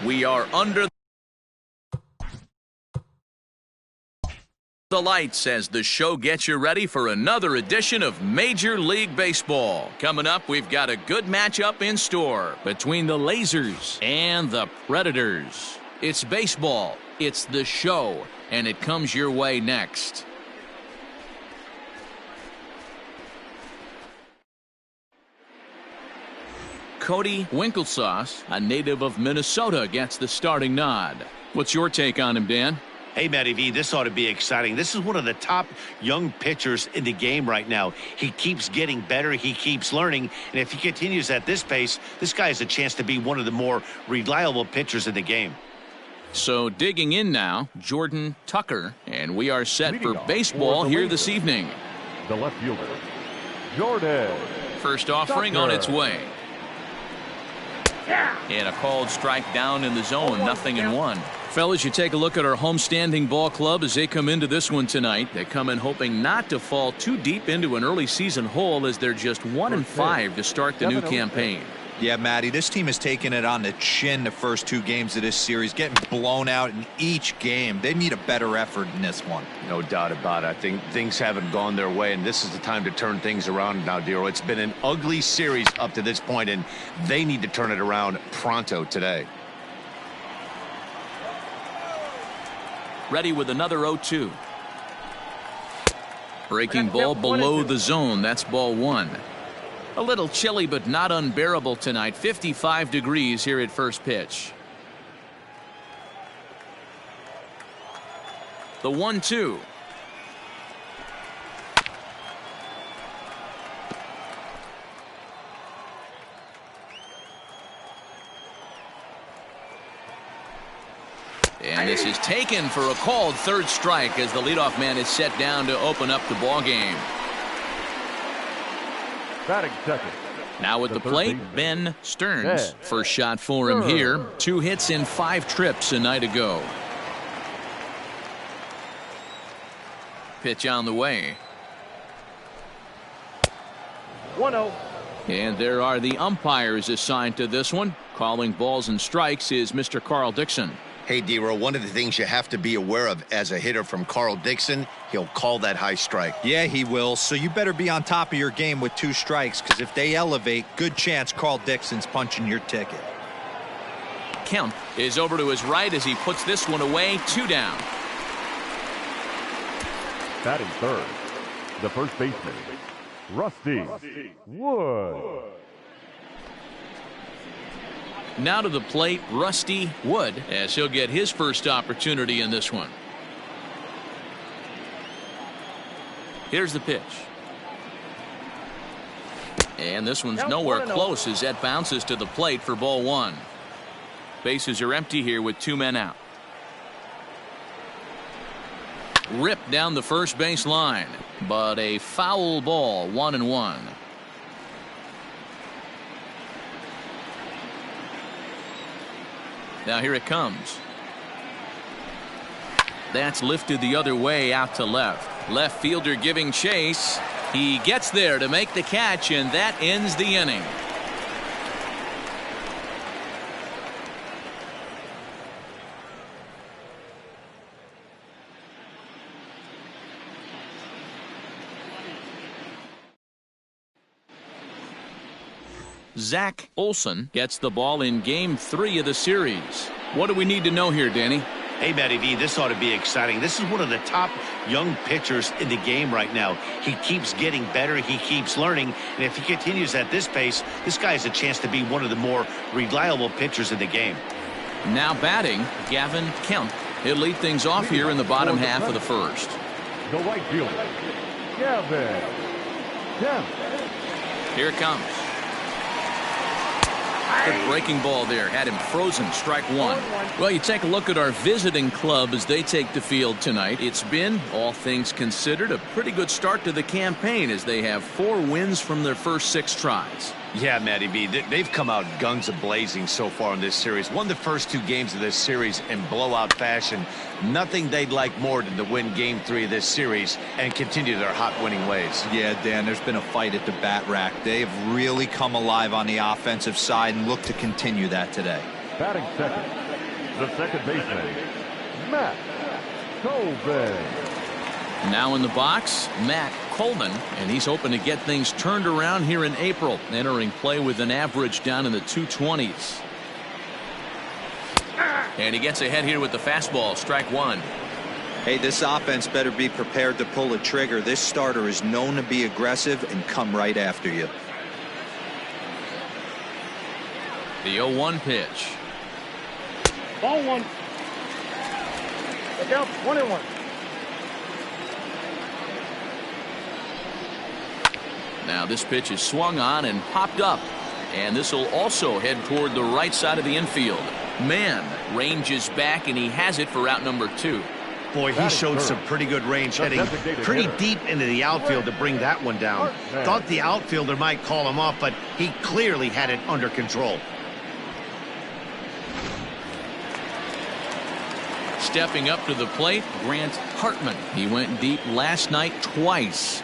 We are under the lights as the show gets you ready for another edition of Major League Baseball. Coming up, we've got a good matchup in store between the Lasers and the Predators. It's baseball, it's the show, and it comes your way next. Cody Winklesauce, a native of Minnesota, gets the starting nod. What's your take on him, Dan? Hey, Matty V, this ought to be exciting. This is one of the top young pitchers in the game right now. He keeps getting better. He keeps learning. And if he continues at this pace, this guy has a chance to be one of the more reliable pitchers in the game. So digging in now, Jordan Tucker, and we are set for baseball here this evening. The left fielder, Jordan. First offering on its way. And a called strike down in the zone, 0-1. Fellas, you take a look at our homestanding ball club as they come into this one tonight. They come in hoping not to fall too deep into an early season hole as they're just 1-5 to start the new campaign. Yeah, Matty, this team has taken it on the chin the first two games of this series, getting blown out in each game. They need a better effort in this one. No doubt about it. I think things haven't gone their way, and this is the time to turn things around now, Dero. It's been an ugly series up to this point, and they need to turn it around pronto today. Ready with another 0-2. Breaking ball below the zone. That's ball one. A little chilly but not unbearable tonight. 55 degrees here at first pitch. The 1-2. And this is taken for a called third strike as the leadoff man is set down to open up the ball game. Batting second. Now at the plate, Ben Stearns. First shot for him here. 2 hits in 5 trips a night ago. Pitch on the way. 1-0. And there are the umpires assigned to this one. Calling balls and strikes is Mr. Carl Dixon. Hey, Dero, one of the things you have to be aware of as a hitter from Carl Dixon, he'll call that high strike. Yeah, he will. So you better be on top of your game with 2 strikes, because if they elevate, good chance Carl Dixon's punching your ticket. Kemp is over to his right as he puts this one away. 2 down. Batting third, the first baseman, Rusty Wood. Now to the plate, Rusty Wood, as he'll get his first opportunity in this one. Here's the pitch. And this one's nowhere close as that bounces to the plate for ball one. Bases are empty here with 2 men out. Ripped down the first base line, but a foul ball, 1-1. Now here it comes. That's lifted the other way out to left. Left fielder giving chase. He gets there to make the catch, and that ends the inning. Zach Olson gets the ball in game 3 of the series. What do we need to know here, Danny? Hey, Matty V, this ought to be exciting. This is one of the top young pitchers in the game right now. He keeps getting better. He keeps learning. And if he continues at this pace, this guy has a chance to be one of the more reliable pitchers in the game. Now batting, Gavin Kemp. He'll lead things off here in the bottom half of the first. The right fielder, Gavin Kemp. Here it comes. Good breaking ball there. Had him frozen. Strike one. Well, you take a look at our visiting club as they take the field tonight. It's been, all things considered, a pretty good start to the campaign as they have 4 wins from their first 6 tries. Yeah, Matty V, they've come out guns a-blazing so far in this series. Won the first 2 games of this series in blowout fashion. Nothing they'd like more than to win game 3 of this series and continue their hot winning ways. Yeah, Dan, there's been a fight at the bat rack. They have really come alive on the offensive side and look to continue that today. Batting second, The second baseman, Matt Colvin. Now in the box, Matt Coleman, and he's hoping to get things turned around here in April, entering play with an average down in the 220s. And he gets ahead here with the fastball, strike one. Hey, this offense better be prepared to pull a trigger. This starter is known to be aggressive and come right after you. The 0-1 pitch. Ball one. Look out, 1-1. Now this pitch is swung on and popped up, and this will also head toward the right side of the infield. Mann ranges back, and he has it for out number 2. Boy, he showed some pretty good range, heading pretty deep into the outfield to bring that one down. Thought the outfielder might call him off, but he clearly had it under control. Stepping up to the plate, Grant Hartman. He went deep last night twice.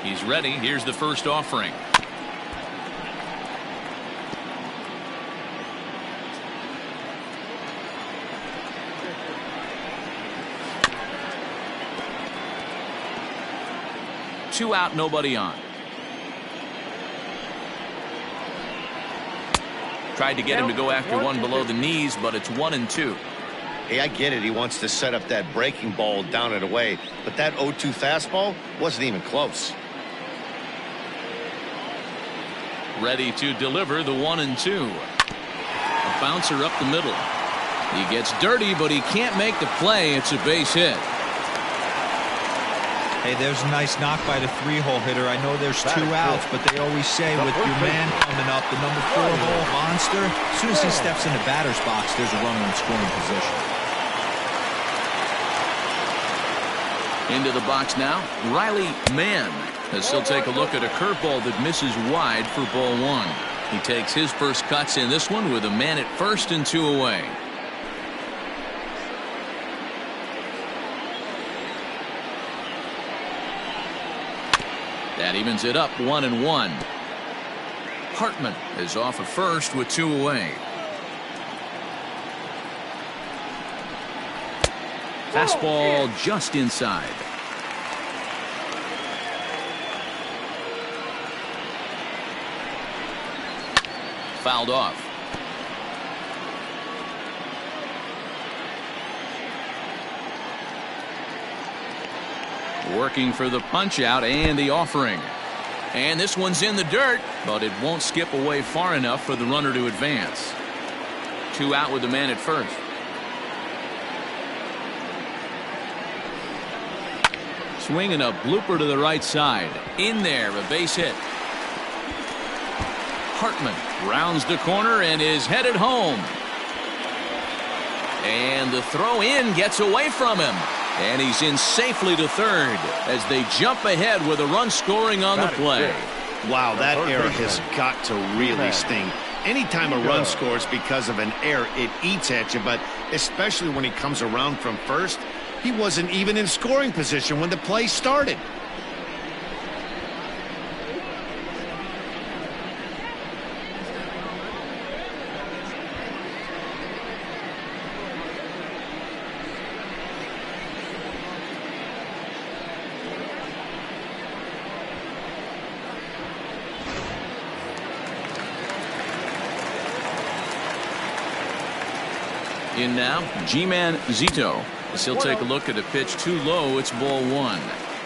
He's ready. Here's the first offering. Two out, nobody on. Tried to get him to go after one below the knees, but it's 1-2. Hey, I get it. He wants to set up that breaking ball down and away, but that 0-2 fastball wasn't even close. Ready to deliver the 1-2. A bouncer up the middle. He gets dirty, but he can't make the play. It's a base hit. Hey, there's a nice knock by the 3-hole hitter. I know there's 2 outs, but they always say with your man coming up, the number 4-hole monster, as soon as he steps in the batter's box, there's a runner in scoring position. Into the box now, Riley Mann, as he'll take a look at a curveball that misses wide for ball 1. He takes his first cuts in this one with a man at first and 2 away. That evens it up 1-1. Hartman is off at first with 2 away. Fastball just inside. Fouled off. Working for the punch out and the offering. And this one's in the dirt, but it won't skip away far enough for the runner to advance. 2 out with the man at first. Swinging a blooper to the right side. In there, a base hit. Hartman rounds the corner and is headed home. And the throw in gets away from him. And he's in safely to third as they jump ahead with a run scoring on the play. Wow, that error has got to really sting. Anytime a run scores because of an error, it eats at you, but especially when he comes around from first, he wasn't even in scoring position when the play started. In now, G-Man Zito. As he'll take a look at a pitch too low, it's ball 1.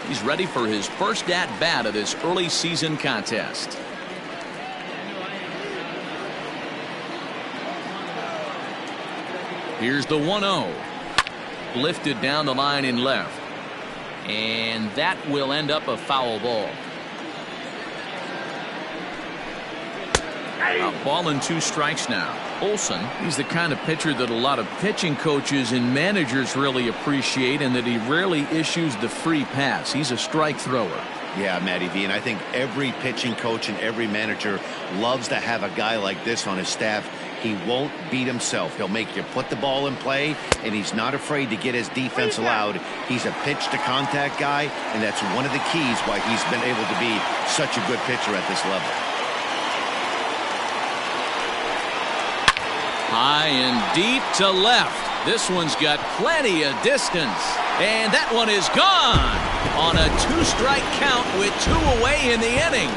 He's ready for his first at-bat of this early season contest. Here's the 1-0. Lifted down the line in left. And that will end up a foul ball. A ball and 2 strikes now. Olson, he's the kind of pitcher that a lot of pitching coaches and managers really appreciate, and that he rarely issues the free pass. He's a strike thrower. Yeah, Matty V, and I think every pitching coach and every manager loves to have a guy like this on his staff. He won't beat himself. He'll make you put the ball in play, and he's not afraid to get his defense allowed. He's a pitch-to-contact guy, and that's one of the keys why he's been able to be such a good pitcher at this level. High and deep to left. This one's got plenty of distance. And that one is gone on a 2-strike count with 2 away in the inning.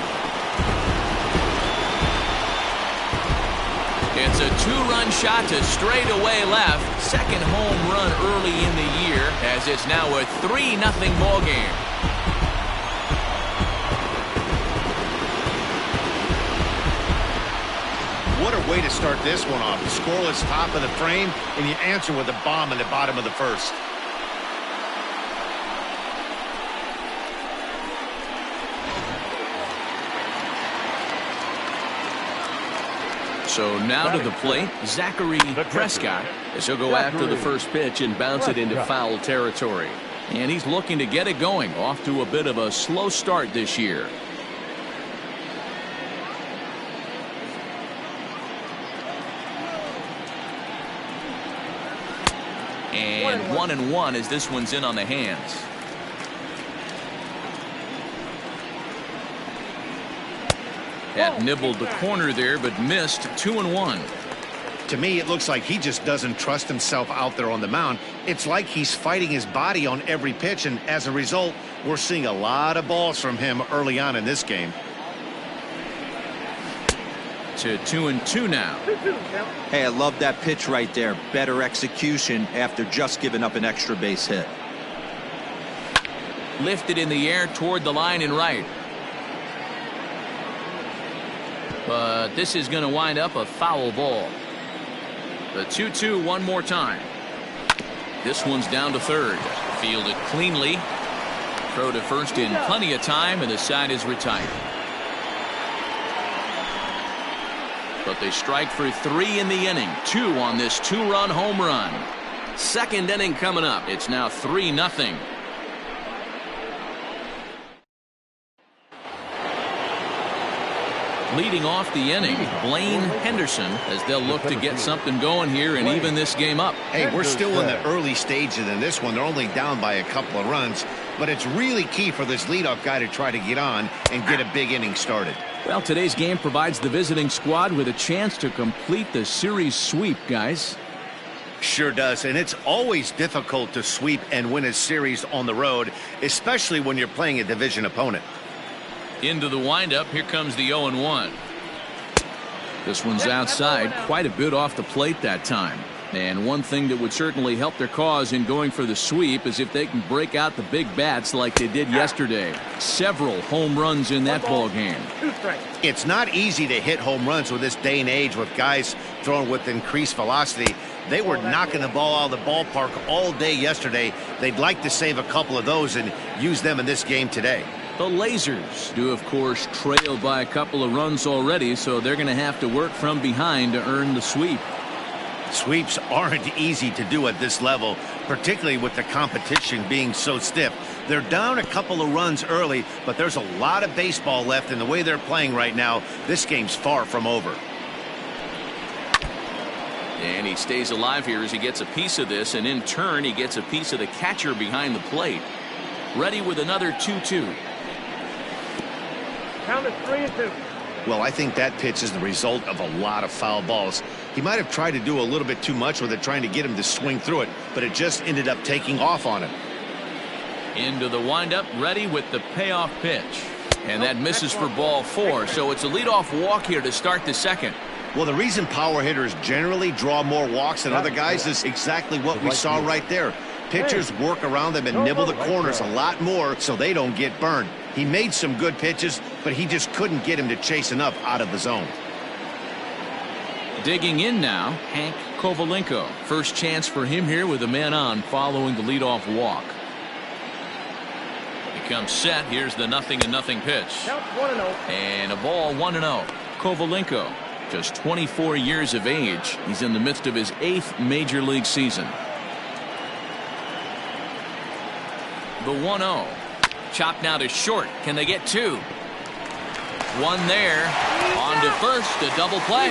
It's a 2-run shot to straightaway left. Second home run early in the year, as it's now a 3-0 ball game. What a way to start this one off. Scoreless top of the frame, and you answer with a bomb in the bottom of the first. So now to the plate, Zachary Prescott, as he'll go after the first pitch and bounce it into foul territory. And he's looking to get it going, off to a bit of a slow start this year. And 1-1 as this one's in on the hands. That nibbled the corner there, but missed. 2-1. To me, it looks like he just doesn't trust himself out there on the mound. It's like he's fighting his body on every pitch, and as a result, we're seeing a lot of balls from him early on in this game. To 2-2 now. Hey, I love that pitch right there. Better execution after just giving up an extra base hit. Lifted in the air toward the line and right. But this is going to wind up a foul ball. The 2-2 one more time. This one's down to third. Fielded cleanly. Throw to first in plenty of time, and the side is retired. But they strike for 3 in the inning. 2 on this 2-run home run. Second inning coming up. It's now 3-0. Leading off the inning, Blaine Henderson, as they'll look to get something going here and even this game up. Hey, we're still in the early stages in this one. They're only down by a couple of runs, but it's really key for this leadoff guy to try to get on and get a big inning started. Well, today's game provides the visiting squad with a chance to complete the series sweep, guys. Sure does, and it's always difficult to sweep and win a series on the road, especially when you're playing a division opponent. Into the windup, here comes the 0-1. This one's outside, quite a bit off the plate that time. And one thing that would certainly help their cause in going for the sweep is if they can break out the big bats like they did yesterday. Several home runs in that ball game. It's not easy to hit home runs with this day and age with guys throwing with increased velocity. They were knocking the ball out of the ballpark all day yesterday. They'd like to save a couple of those and use them in this game today. The Lasers do, of course, trail by a couple of runs already, so they're going to have to work from behind to earn the sweep. Sweeps aren't easy to do at this level, particularly with the competition being so stiff. They're down a couple of runs early, but there's a lot of baseball left in the way they're playing right now. This game's far from over. And he stays alive here as he gets a piece of this, and in turn, he gets a piece of the catcher behind the plate. Ready with another 2-2. Count is 3-2. Well, I think that pitch is the result of a lot of foul balls. He might have tried to do a little bit too much with it, trying to get him to swing through it, but it just ended up taking off on him. Into the windup, ready with the payoff pitch. And that misses for ball 4, so it's a leadoff walk here to start the second. Well, the reason power hitters generally draw more walks than other guys is exactly what we saw right there. Pitchers work around them and nibble the corners a lot more so they don't get burned. He made some good pitches, but he just couldn't get him to chase enough out of the zone. Digging in now, Hank Kovalenko. First chance for him here with a man on following the leadoff walk. He comes set. Here's the 0-0 pitch. Count 1-0. And a ball 1-0. Kovalenko, just 24 years of age. He's in the midst of his 8th major league season. The 1-0. Chopped now to short. Can they get 2? One there. On to first. A double play.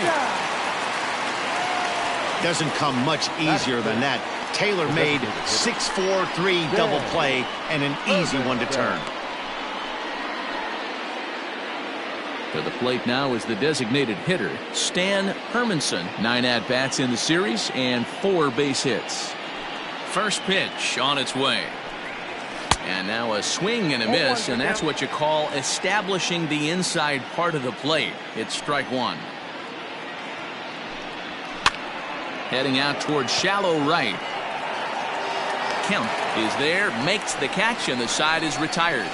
Doesn't come much easier than that. Taylor made 6-4-3 double play and an easy one to turn. To the plate now is the designated hitter, Stan Hermanson. 9 at-bats in the series and 4 base hits. First pitch on its way. And now a swing and a miss, and that's what you call establishing the inside part of the plate. It's strike 1. Heading out towards shallow right. Kemp is there, makes the catch, and the side is retired.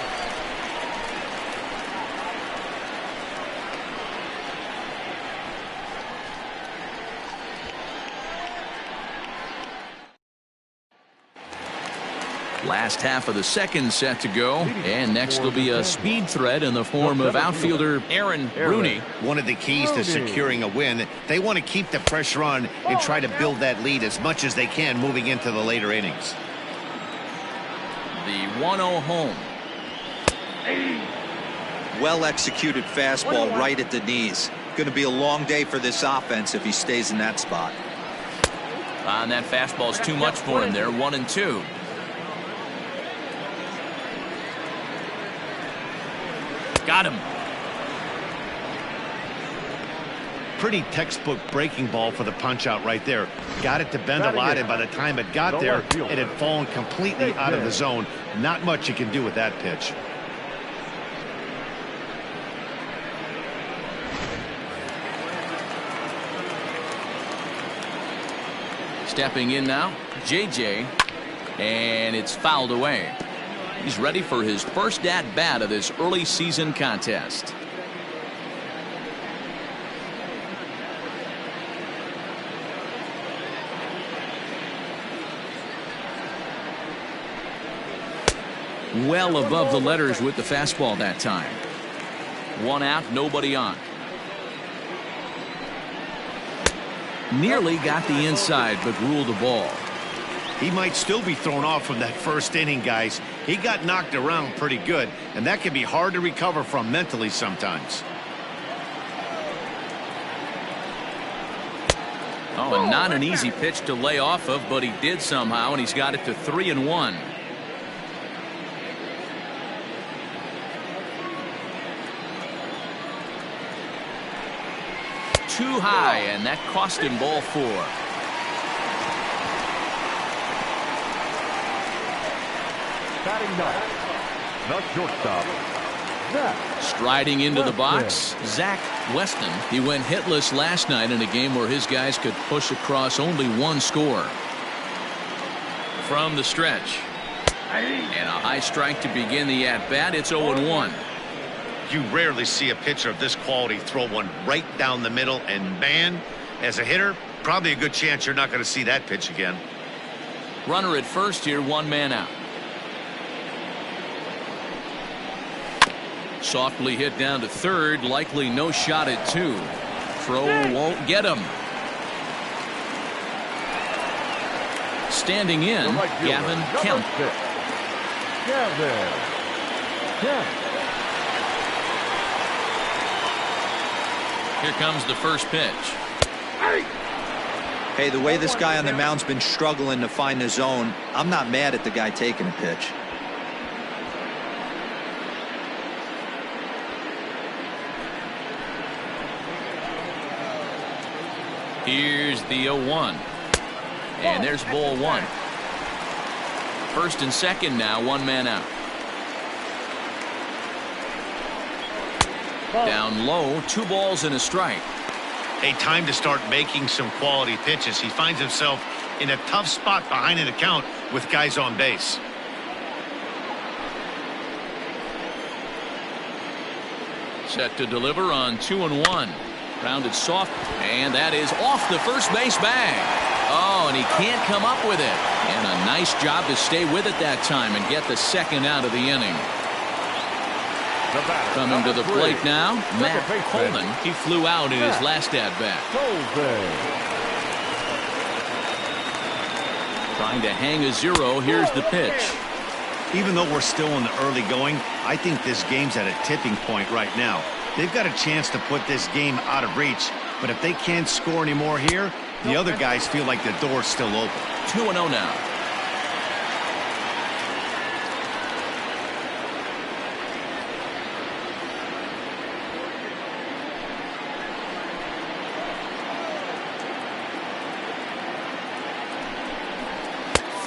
Last half of the second set to go, and next will be a speed threat in the form of outfielder Aaron Rooney. One of the keys to securing a win, they want to keep the pressure on and try to build that lead as much as they can moving into the later innings. The 1-0 home. Well executed fastball right at the knees. Going to be a long day for this offense if he stays in that spot. And that fastball's too much for him there. 1-2. Got him. Pretty textbook breaking ball for the punch out right there. Got it to bend a lot, and by the time it got there, it had fallen completely out of the zone. Not much you can do with that pitch. Stepping in now, JJ, and it's fouled away. He's ready for his first at-bat of this early season contest. Well above the letters with the fastball that time. 1 out, nobody on. Nearly got the inside, but ruled the ball. He might still be thrown off from that first inning, guys. He got knocked around pretty good, and that can be hard to recover from mentally sometimes. Oh, and not an easy pitch to lay off of, but he did somehow, and he's got it to 3-1. Too high, and that cost him ball 4. Batting ninth, the shortstop, Zach. Striding into the box, Zach Weston. He went hitless last night in a game where his guys could push across only 1 score. From the stretch. And a high strike to begin the at-bat. It's 0-1. You rarely see a pitcher of this quality throw one right down the middle, and man, as a hitter, probably a good chance you're not going to see that pitch again. Runner at first here, 1 man out. Softly hit down to third, likely no shot at 2. Throw won't get him. Standing in, Gavin Kemp. Gavin Kemp. Here comes the first pitch. Hey, the way this guy on the mound's been struggling to find the zone, I'm not mad at the guy taking a pitch. Here's the 0-1. And there's ball 1. First and second now, 1 man out. Down low, 2 balls and a strike. A time to start making some quality pitches. He finds himself in a tough spot behind an account with guys on base. Set to deliver on 2-1. Grounded soft, and that is off the first base bag. Oh, and he can't come up with it. And a nice job to stay with it that time and get the second out of the inning. Coming to the plate now, Matt Coleman. He flew out in his last at-bat. Trying to hang a 0. Here's the pitch. Even though we're still in the early going, I think this game's at a tipping point right now. They've got a chance to put this game out of reach, but if they can't score any more here, the other guys feel like the door's still open. 2-0 now.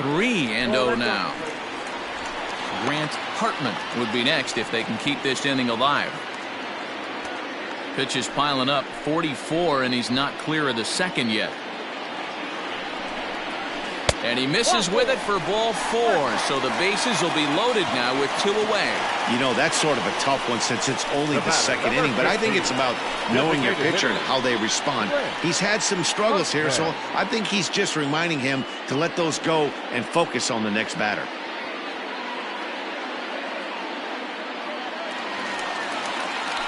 3-0 now. Grant Hartman would be next if they can keep this inning alive. Pitch is piling up, 44, and he's not clear of the second yet. And he misses with it for ball 4, so the bases will be loaded now with 2 away. You know, that's sort of a tough one since it's only the second inning, but I think it's about knowing your pitcher and how they respond. He's had some struggles here, so I think he's just reminding him to let those go and focus on the next batter.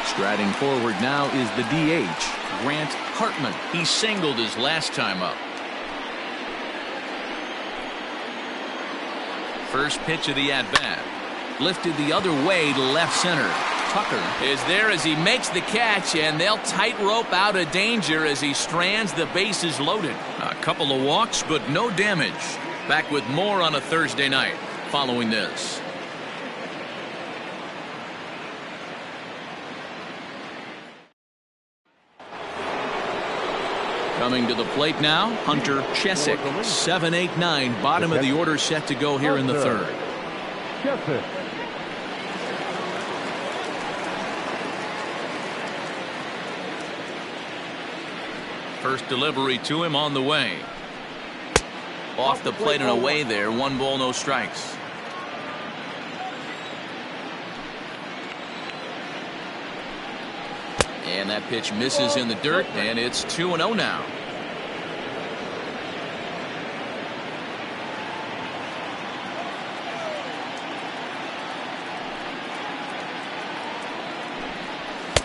Striding forward now is the DH, Grant Hartman. He singled his last time up. First pitch of the at-bat. Lifted the other way to left center. Tucker is there as he makes the catch, and they'll tightrope out of danger as he strands the bases loaded. A couple of walks, but no damage. Back with more on a Thursday night following this. Coming to the plate now, Hunter Chesick. 7, 8, 9, bottom of the order set to go here in the third. First delivery to him on the way. Off the plate and away there. 1 ball, no strikes. And that pitch misses in the dirt, and it's 2-0 now.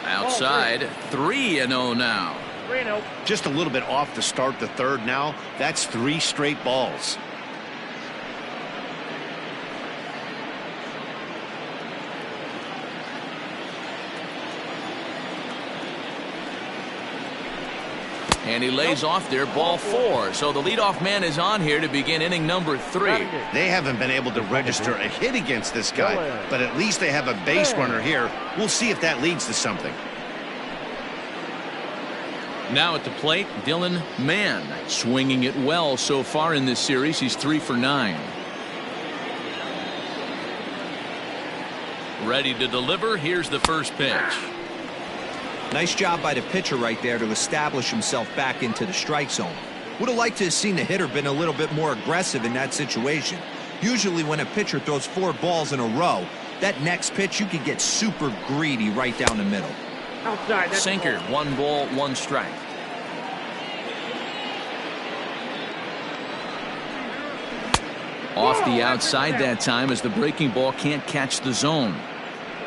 Outside, 3-0 now. Just a little bit off to start the third now. That's 3 straight balls. And he lays off there, ball 4. So the leadoff man is on here to begin inning number 3. They haven't been able to register a hit against this guy, but at least they have a base runner here. We'll see if that leads to something. Now at the plate, Dylan Mann, swinging it well so far in this series. He's 3 for 9. Ready to deliver. Here's the first pitch. Nice job by the pitcher right there to establish himself back into the strike zone. Would have liked to have seen the hitter been a little bit more aggressive in that situation. Usually when a pitcher throws 4 balls in a row, that next pitch you can get super greedy right down the middle. Outside. Sinker, 1 ball, 1 strike. Off the outside that time as the breaking ball can't catch the zone.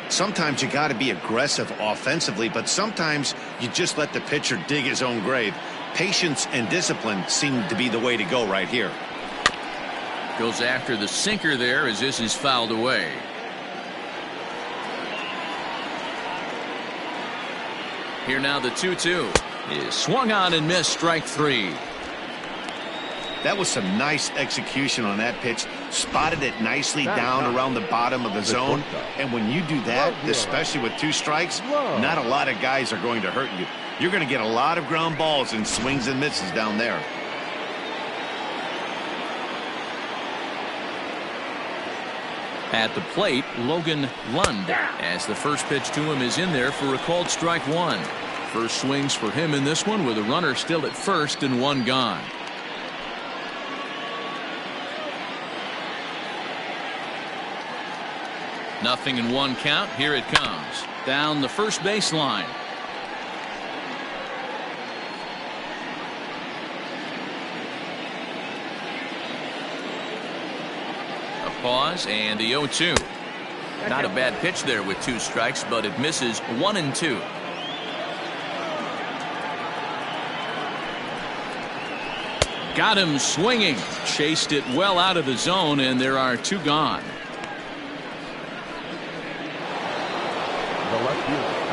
Sometimes you got to be aggressive offensively, but sometimes you just let the pitcher dig his own grave. Patience and discipline seem to be the way to go right here. Goes after the sinker there as this is fouled away. Here now the 2-2 is swung on and missed, strike 3. That was some nice execution on that pitch. Spotted it nicely down around the bottom of the zone. And when you do that, especially with 2 strikes, not a lot of guys are going to hurt you. You're going to get a lot of ground balls and swings and misses down there. At the plate, Logan Lund, as the first pitch to him is in there for a called strike 1. First swings for him in this one with a runner still at first and 1 gone. Nothing in 1 count. Here it comes. Down the first baseline. A pause and the 0-2. Not a bad pitch there with 2 strikes, but it misses 1 and 2. Got him swinging. Chased it well out of the zone, and there are 2 gone.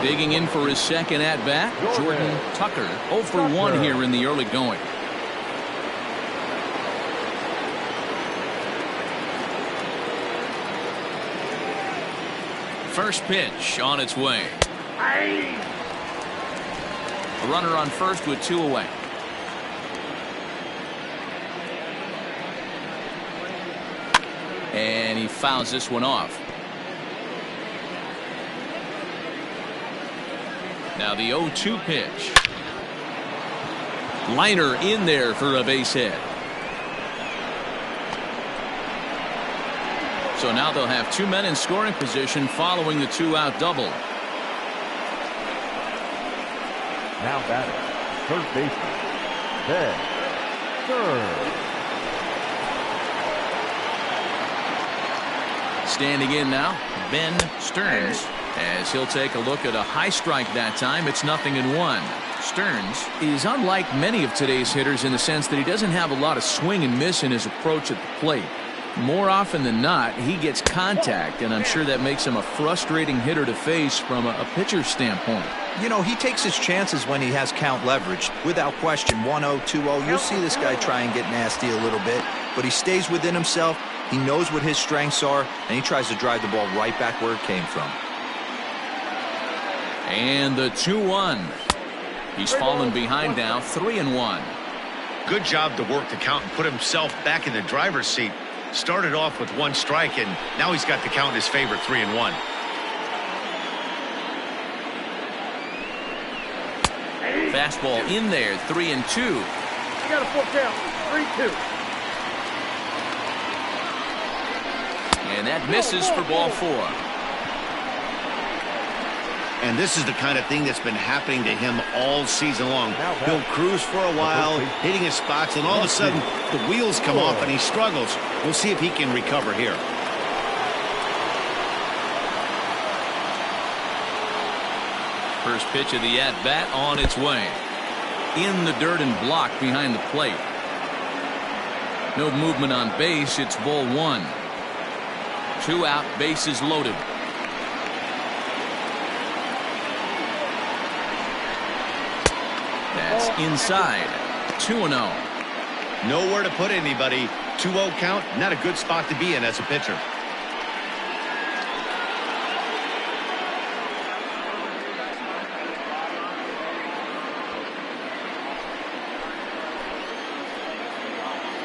Digging in for his second at-bat, Jordan Tucker, 0 for 1 here in the early going. First pitch on its way. A runner on first with 2 away. And he fouls this one off. Now the 0-2 pitch. Liner in there for a base hit. So now they'll have 2 men in scoring position following the 2-out double. Now batting, third baseman, Ben Stearns. Standing in now, Ben Stearns, as he'll take a look at a high strike that time. It's 0-1. Stearns is unlike many of today's hitters in the sense that he doesn't have a lot of swing and miss in his approach at the plate. More often than not, he gets contact, and I'm sure that makes him a frustrating hitter to face from a pitcher's standpoint. You know, he takes his chances when he has count leverage. Without question, 1-0, 2-0, you'll see this guy try and get nasty a little bit, but he stays within himself. He knows what his strengths are, and he tries to drive the ball right back where it came from. And the 2-1. He's fallen behind now, 3-1. Good job to work the count and put himself back in the driver's seat. Started off with 1 strike, and now he's got the count in his favor, 3-1. Fastball in there, 3-2. You got a full count, 3-2. And that misses for ball 4. And this is the kind of thing that's been happening to him all season long. He'll cruise for a while, hitting his spots, and all of a sudden the wheels come off and he struggles. We'll see if he can recover here. First pitch of the at-bat on its way. In the dirt and blocked behind the plate. No movement on base. It's ball 1. 2 out, bases loaded. That's inside. 2-0. Nowhere to put anybody. 2-0 count, not a good spot to be in as a pitcher.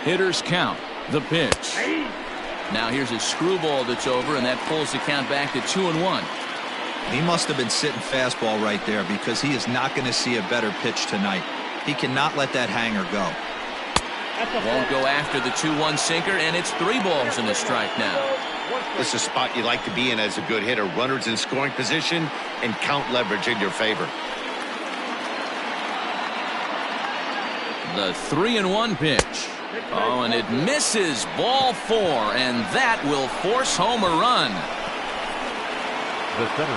Hitters count. The pitch. Now here's a screwball that's over, and that pulls the count back to 2-1. He must have been sitting fastball right there because he is not going to see a better pitch tonight. He cannot let that hanger go. Won't go after the 2-1 sinker, and it's 3 balls and a strike now. This is a spot you like to be in as a good hitter. Runners in scoring position and count leverage in your favor. The 3-1 pitch. Oh, and it misses. Ball 4, and that will force home a run.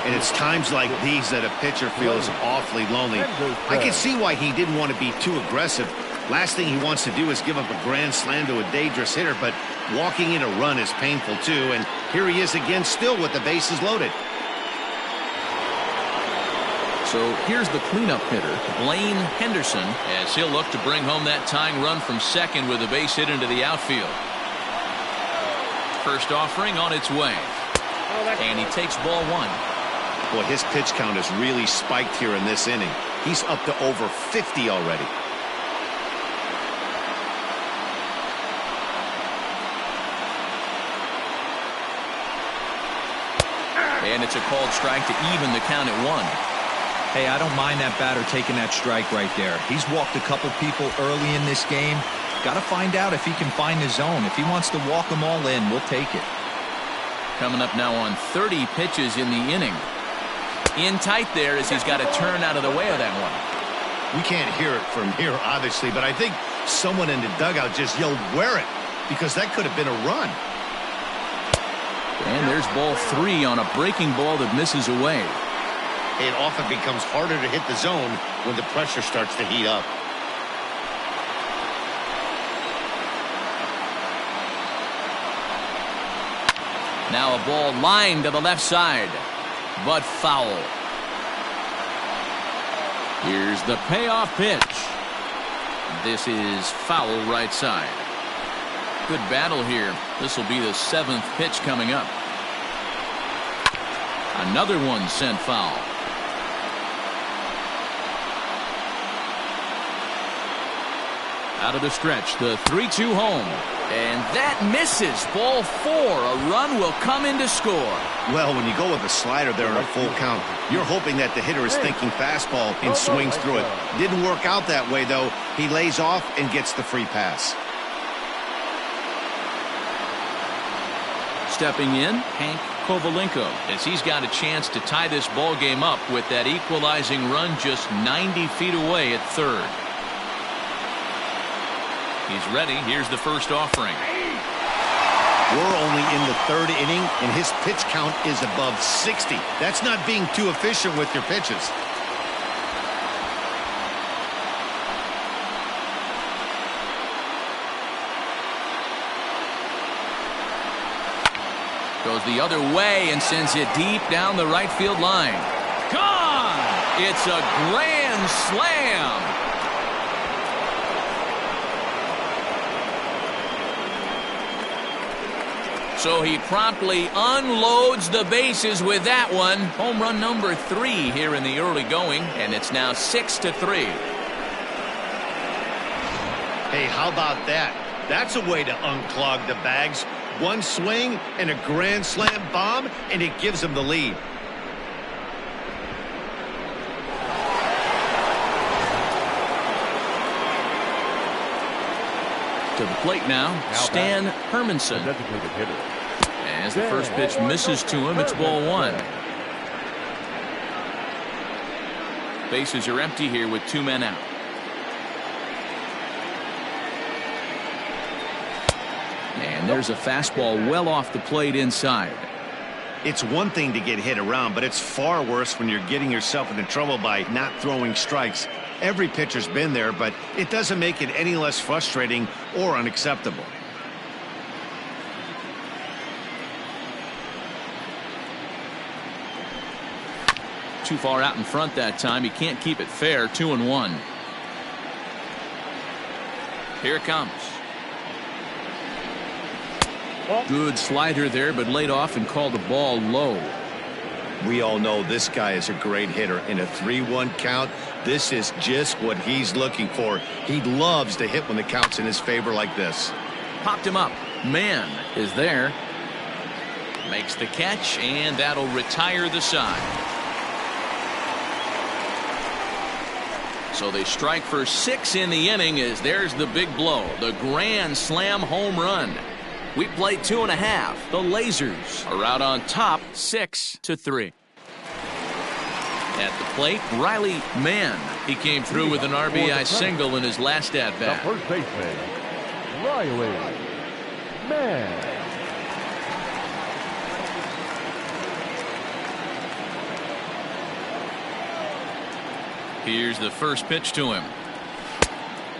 And it's times like these that a pitcher feels awfully lonely. I can see why he didn't want to be too aggressive. Last thing he wants to do is give up a grand slam to a dangerous hitter, but walking in a run is painful too. And here he is again, still with the bases loaded. So here's the cleanup hitter, Blaine Henderson, as he'll look to bring home that tying run from second with a base hit into the outfield. First offering on its way. And he takes ball 1. Boy, his pitch count has really spiked here in this inning. He's up to over 50 already. And it's a called strike to even the count at 1. Hey, I don't mind that batter taking that strike right there. He's walked a couple people early in this game. Got to find out if he can find the zone. If he wants to walk them all in, we'll take it. Coming up now on 30 pitches in the inning. In tight there as he's got to turn out of the way of that one. We can't hear it from here, obviously, but I think someone in the dugout just yelled, "Wear it," because that could have been a run. And there's ball 3 on a breaking ball that misses away. It often becomes harder to hit the zone when the pressure starts to heat up. Now a ball lined to the left side, but foul. Here's the payoff pitch. This is foul right side. Good battle here. This will be the 7th pitch coming up. Another one sent foul. Out of the stretch, the 3-2 home. And that misses. Ball 4. A run will come in to score. Well, when you go with a slider there in a full count, you're hoping that the hitter is thinking fastball and swings through it. Didn't work out that way, though. He lays off and gets the free pass. Stepping in, Hank Kovalenko, as he's got a chance to tie this ball game up with that equalizing run just 90 feet away at third. He's ready. Here's the first offering. We're only in the third inning, and his pitch count is above 60. That's not being too efficient with your pitches. Goes the other way and sends it deep down the right field line. Gone! It's a grand slam. So he promptly unloads the bases with that one. Home run number 3 here in the early going, and it's now 6-3. Hey, how about that? That's a way to unclog the bags. One swing and a grand slam bomb, and it gives him the lead. To the plate now, Stan Hermanson. As the first pitch misses to him, it's ball 1. Bases are empty here with 2 men out. And there's a fastball well off the plate inside. It's one thing to get hit around, but it's far worse when you're getting yourself into trouble by not throwing strikes. Every pitcher's been there, but it doesn't make it any less frustrating or unacceptable. Too far out in front that time. He can't keep it fair. 2-1. Here it comes. Good slider there, but laid off and called the ball low. We all know this guy is a great hitter. In a 3-1 count, this is just what he's looking for. He loves to hit when the count's in his favor like this. Popped him up. Man is there. Makes the catch, and that'll retire the side. So they strike for 6 in the inning as there's the big blow. The grand slam home run. We played 2.5. The Lasers are out on top 6-3. At the plate, Riley Mann. He came through with an RBI single in his last at-bat. The first baseman, Riley Mann. Here's the first pitch to him.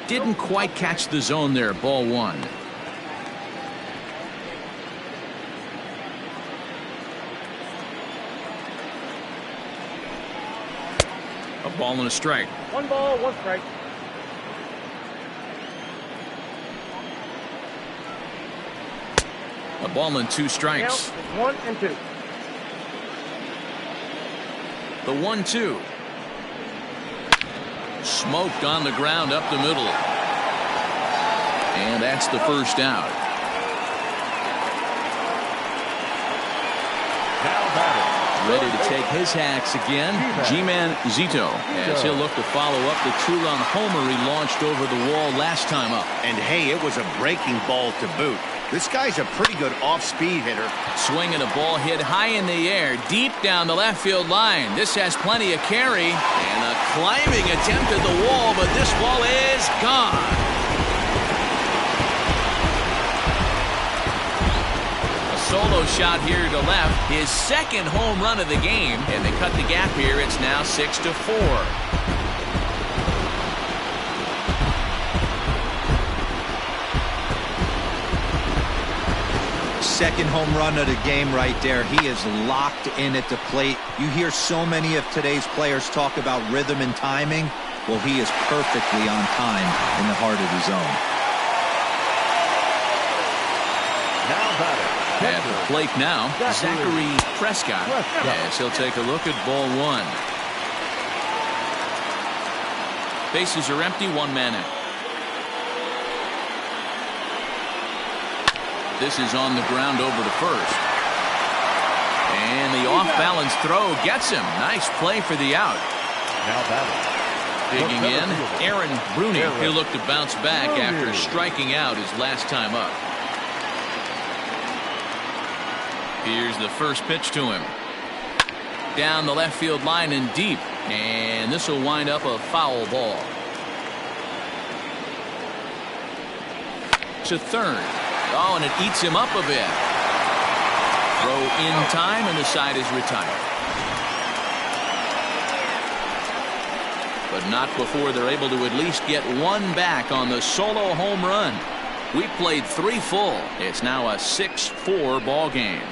Didn't quite catch the zone there. Ball 1. A ball and a strike. 1 ball, 1 strike. A ball and 2 strikes. Count 1 and 2. The 1-2. Smoked on the ground up the middle. And that's the first out. Ready to take his hacks again, G-Man Zito, as he'll look to follow up the 2-run homer he launched over the wall last time up. And hey, it was a breaking ball to boot. This guy's a pretty good off-speed hitter. Swinging a ball hit high in the air, deep down the left field line. This has plenty of carry, and a climbing attempt at the wall, but this ball is gone. Solo shot here to left, his second home run of the game, and they cut the gap here. It's now 6-4. Second home run of the game right there. He is locked in at the plate. You hear so many of today's players talk about rhythm and timing. Well, he is perfectly on time in the heart of the zone. Now batting. At the plate now, Zachary Prescott. Yes, he'll take a look at ball 1. Bases are empty, 1 man out. This is on the ground over to first. And the off-balance throw gets him. Nice play for the out. Now batting. Digging in, Aaron Bruni. He'll look to bounce back after striking out his last time up. Here's the first pitch to him. Down the left field line and deep. And this will wind up a foul ball. To third. Oh, and it eats him up a bit. Throw in time, and the side is retired. But not before they're able to at least get one back on the solo home run. We played 3 full. It's now a 6-4 ball game.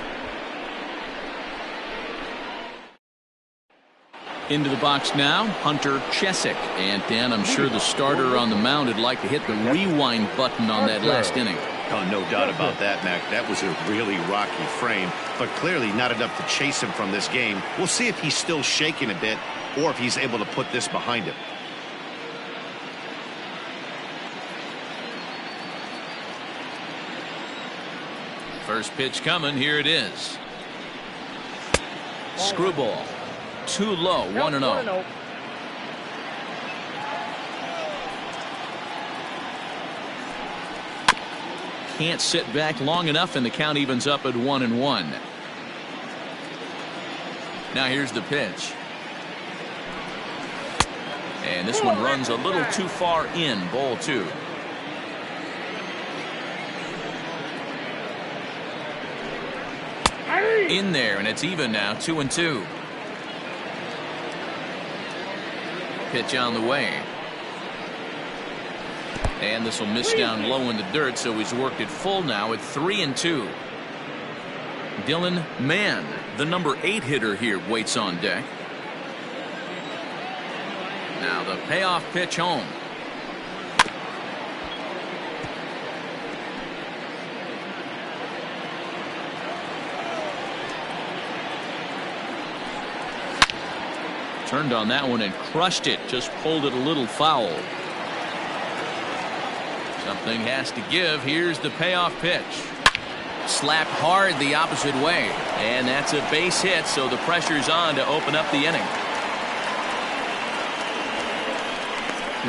Into the box now, Hunter Chesick. And Dan, I'm sure the starter on the mound would like to hit the rewind button on that last inning. Oh, no doubt about that, Mac. That was a really rocky frame, but clearly not enough to chase him from this game. We'll see if he's still shaking a bit or if he's able to put this behind him. First pitch coming. Here it is. Screwball. Too low. 1-0. Can't sit back long enough, and the count evens up at 1-1. Now here's the pitch. And this one runs a little too far in. Ball 2. In there, and it's even now. 2-2. Pitch on the way. And this will miss down low in the dirt, so he's worked it full now at 3-2. Dylan Mann, the number 8 hitter here, waits on deck. Now the payoff pitch home. Turned on that one and crushed it. Just pulled it a little foul. Something has to give. Here's the payoff pitch. Slapped hard the opposite way. And that's a base hit, so the pressure's on to open up the inning.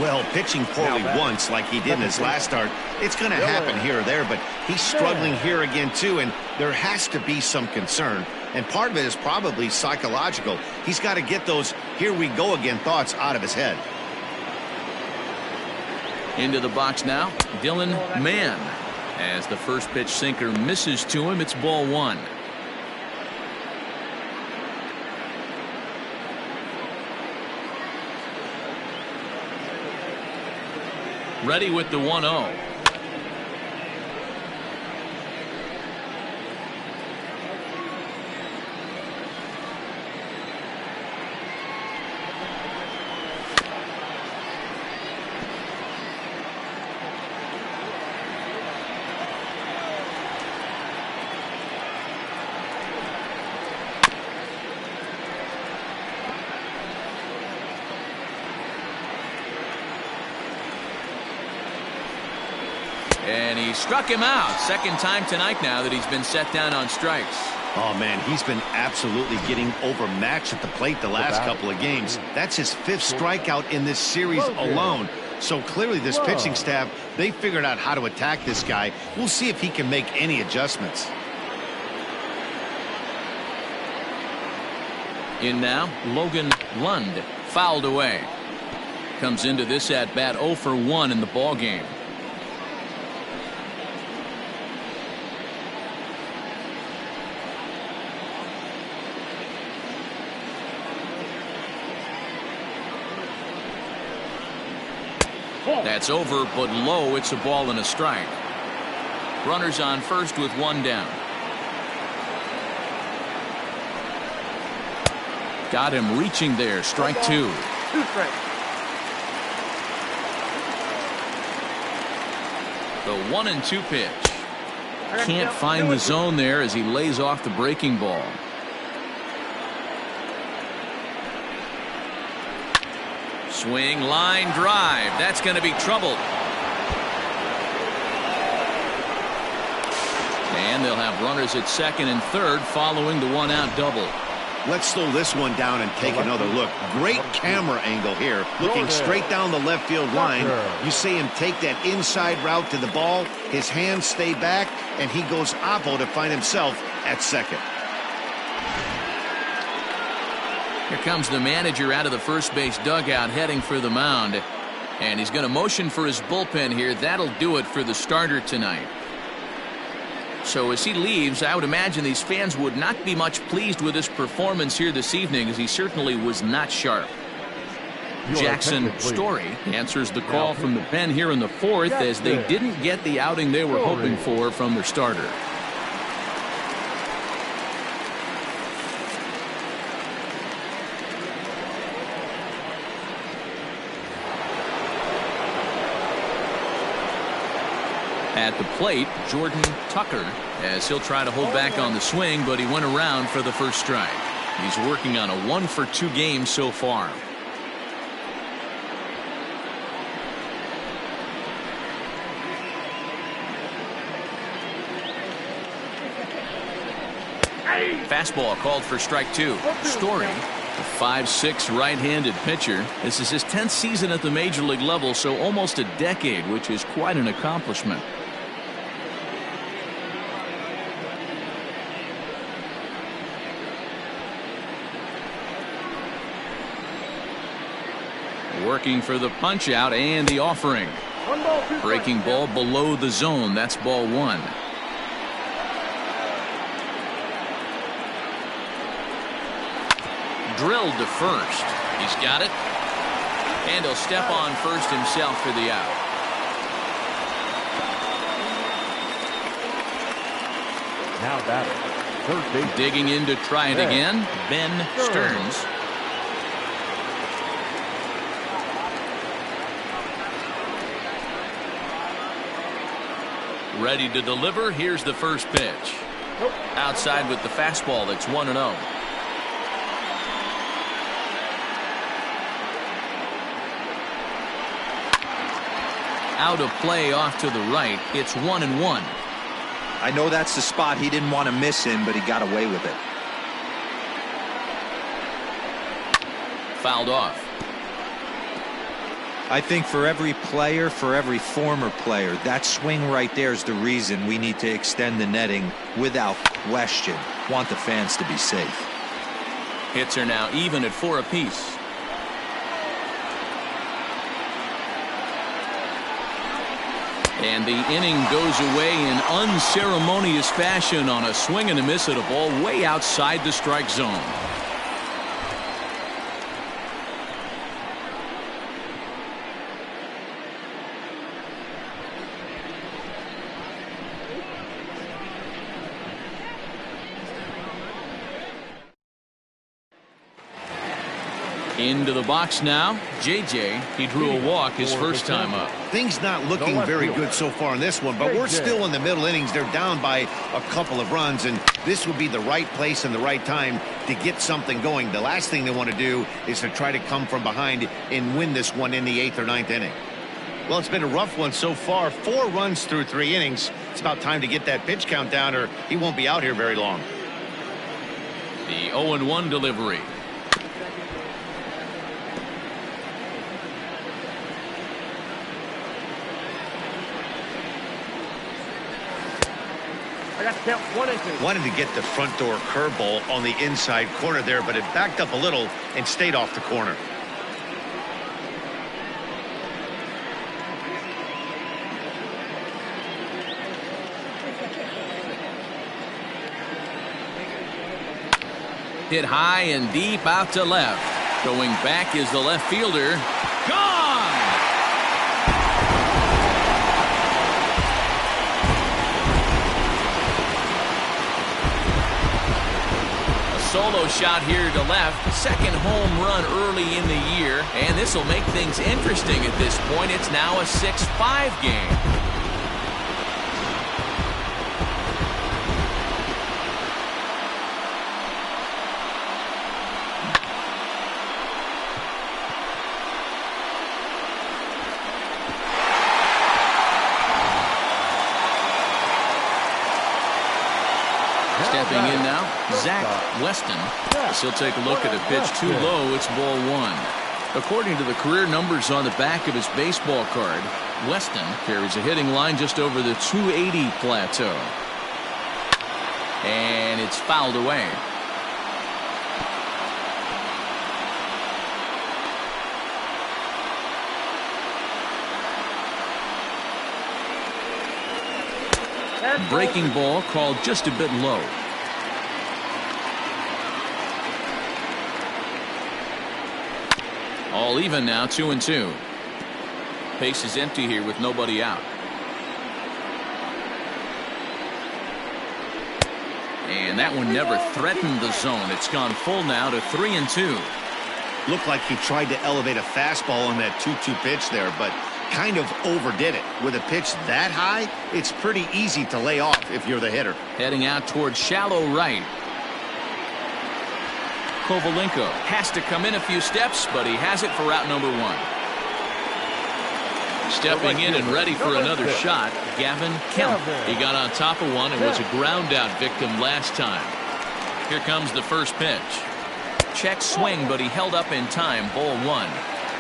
Well, pitching poorly once like he did in his last start, it's going to happen here or there, but he's struggling here again too, and there has to be some concern. And part of it is probably psychological. He's got to get those here we go again thoughts out of his head. Into the box now, Dylan Mann. As the first pitch sinker misses to him, it's ball 1. Ready with the 1-0. And he struck him out. Second time tonight now that he's been set down on strikes. Oh, man, he's been absolutely getting overmatched at the plate the last couple of games. That's his 5th strikeout in this series alone. So clearly this pitching staff, they figured out how to attack this guy. We'll see if he can make any adjustments. In now, Logan Lund, fouled away. Comes into this at bat 0 for 1 in the ball game. That's over, but low. It's a ball and a strike. Runners on first with 1 down. Got him reaching there. Strike 2. 2 strikes. The 1-2 pitch. Can't find the zone there as he lays off the breaking ball. Swing, line drive. That's going to be trouble. they'll have runners at second and third following the one-out double. Let's slow this one down and take another look. Great camera angle here. Looking straight down the left field line. You see him take that inside route to the ball. His hands stay back, and he goes oppo to find himself at second. Here comes the manager out of the first base dugout heading for the mound. And he's going to motion for his bullpen here. That'll do it for the starter tonight. So as he leaves, I would imagine these fans would not be much pleased with his performance here this evening, as he certainly was not sharp. Jackson Story answers the call from the pen here in the fourth, as they didn't get the outing they were hoping for from their starter. At the plate, Jordan Tucker, as he'll try to hold back on the swing, but he went around for the first strike. He's working on a 1-for-2 game so far. Fastball called for strike two. Story, a 5'6" right-handed pitcher. This is his 10th season at the major league level, so almost a decade, which is quite an accomplishment. Working for the punch out and the offering. Breaking ball below the zone. That's ball one. Drilled to first. He's got it. And he'll step on first himself for the out. Now batting, third base. Digging in to try it again, Ben Stearns. Ready to deliver. Here's the first pitch. Outside with the fastball. That's 1-0. Out of play off to the right. It's 1-1. I know that's the spot he didn't want to miss in, but he got away with it. Fouled off. I think for every player, for every former player, that swing right there is the reason we need to extend the netting without question. Want the fans to be safe. Hits are now even at 4 apiece. And the inning goes away in unceremonious fashion on a swing and a miss at a ball way outside the strike zone. Into the box now. JJ, he drew a walk his first time up. Things not looking very good so far in this one, but we're still in the middle innings. They're down by a couple of runs, and this would be the right place and the right time to get something going. The last thing they want to do is to try to come from behind and win this one in the 8th or 9th inning. Well, it's been a rough one so far. 4 runs through 3 innings. It's about time to get that pitch count down, or he won't be out here very long. The 0-1 delivery. Wanted to get the front door curveball on the inside corner there, but it backed up a little and stayed off the corner. Hit high and deep out to left. Going back is the left fielder. Gone! Solo shot here to left. Second home run early in the year. And this will make things interesting at this point. It's now a 6-5 game. Zach Weston. As he'll take a look at a pitch too low. It's ball one. According to the career numbers on the back of his baseball card, Weston carries a hitting line just over the 280 plateau. And it's fouled away. Breaking ball called just a bit low. All even now, 2-2. Base is empty here with nobody out. And that one never threatened the zone. It's gone full now to 3-2. Looked like he tried to elevate a fastball on that 2-2 pitch there, but kind of overdid it. With a pitch that high, it's pretty easy to lay off if you're the hitter. Heading out towards shallow right. Kovalenko has to come in a few steps, but he has it for out number one. Stepping in and ready for another shot, Gavin Kemp. He got on top of one and was a ground out victim last time. Here comes the first pitch. Check swing, but he held up in time. Ball one.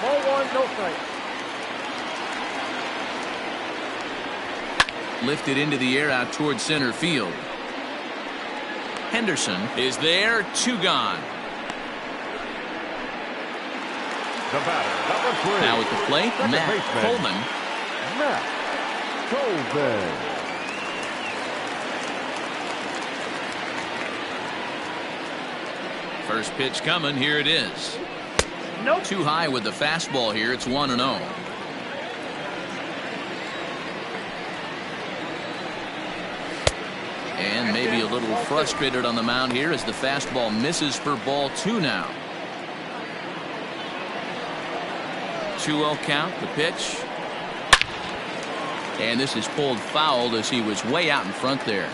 Ball one, no strike. Lifted into the air out towards center field. Henderson is there, two gone. The batter, number 3. Now at the plate, Matt Coleman. Matt Coleman. First pitch coming, here it is. Nope. Too high with the fastball here, it's 1-0. And maybe a little frustrated on the mound here as the fastball misses for ball two now. 2-0 count, the pitch. And this is pulled foul as he was way out in front there.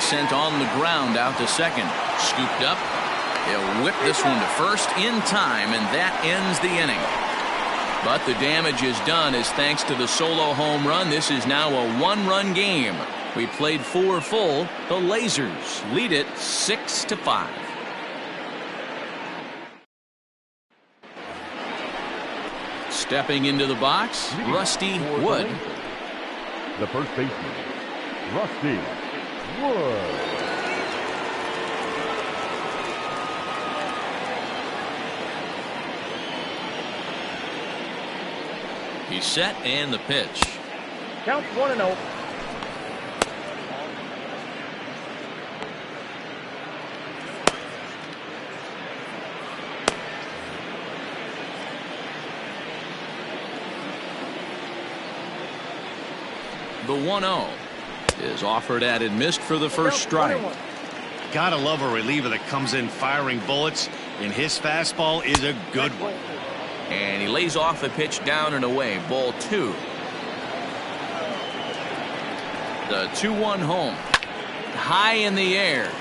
Sent on the ground out to second. Scooped up. He'll whip this one to first in time, and that ends the inning. But the damage is done as thanks to the solo home run, this is now a one-run game. We played 4 full. The Lasers lead it 6-5. Stepping into the box, Rusty Wood. The first baseman, Rusty Wood. He's set and the pitch. Count 1-0. The 1-0 is offered at and missed for the first strike. Gotta love a reliever that comes in firing bullets, and his fastball is a good one. And he lays off the pitch down and away. Ball two. The 2-1 home. High in the air.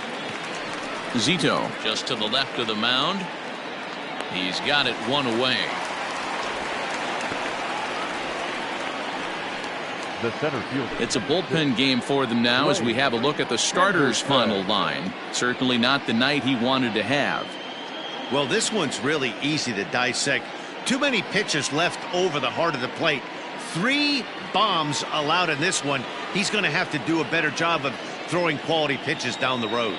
Zito just to the left of the mound. He's got it one away. The center field. It's a bullpen game for them now as we have a look at the starter's final line. Certainly not the night he wanted to have. Well, this one's really easy to dissect. Too many pitches left over the heart of the plate. 3 bombs allowed in this one. He's going to have to do a better job of throwing quality pitches down the road.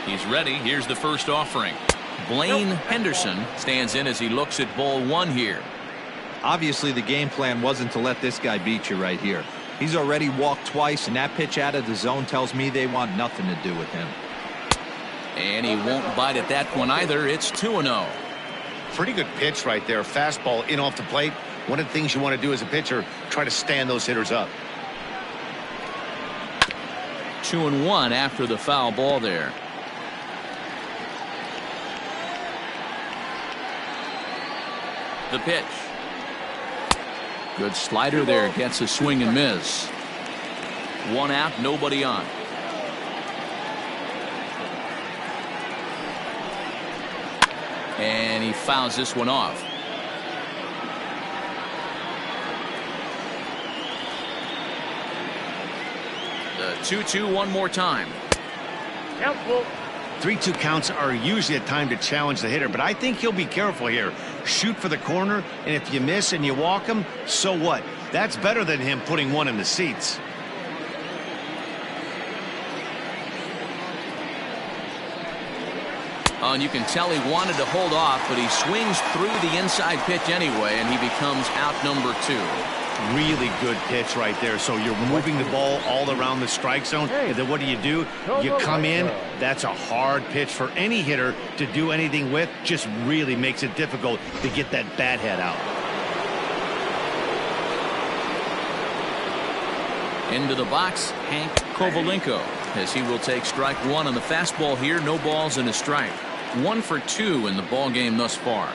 He's ready. Here's the first offering. Blaine Henderson stands in as he looks at ball one here. Obviously, the game plan wasn't to let this guy beat you right here. He's already walked twice, and that pitch out of the zone tells me they want nothing to do with him. And he won't bite at that one either. It's 2-0. Pretty good pitch right there. Fastball in off the plate. One of the things you want to do as a pitcher, try to stand those hitters up. 2-1 after the foul ball there. The pitch. Good slider there. Gets a swing and miss. 1 out, nobody on. And he fouls this one off. The 2-2 one more time. Count full. 3-2 counts are usually a time to challenge the hitter, but I think he'll be careful here. Shoot for the corner, and if you miss and you walk him, so what? That's better than him putting one in the seats. Oh, and you can tell he wanted to hold off, but he swings through the inside pitch anyway, and he becomes out number 2. Really good pitch right there. So you're moving the ball all around the strike zone, and then what do? You come in. That's a hard pitch for any hitter to do anything with. Just really makes it difficult to get that bat head out. Into the box, Hank Kovalenko, as he will take strike 1 on the fastball here. No balls and a strike. 1 for 2 in the ball game thus far.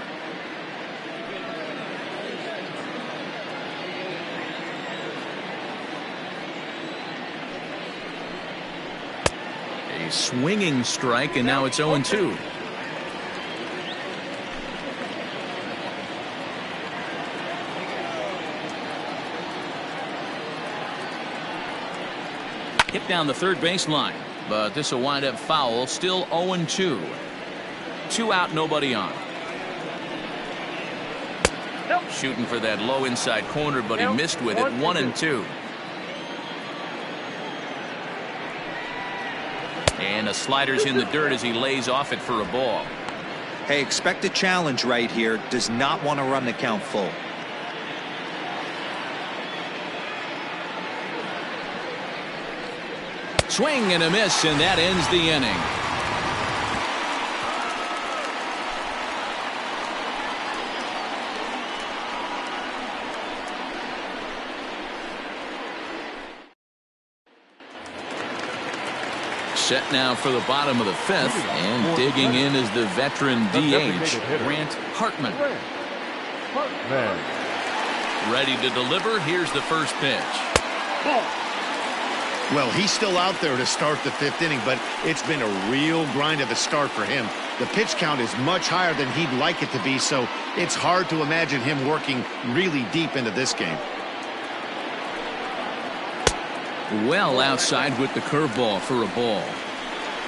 A swinging strike, and now it's 0-2. Hit down the third baseline, but this will wind up foul. Still 0-2. 2 out, nobody on. Shooting for that low inside corner, but he missed with it. 1-2. And the slider's in the dirt as he lays off it for a ball. Hey, expect a challenge right here. Does not want to run the count full. Swing and a miss, and that ends the inning. Set now for the bottom of the 5th, and digging in is the veteran DH, Grant Hartman. Ready to deliver. Here's the first pitch. Well, he's still out there to start the 5th inning, but it's been a real grind of a start for him. The pitch count is much higher than he'd like it to be, so it's hard to imagine him working really deep into this game. Well outside with the curveball for a ball.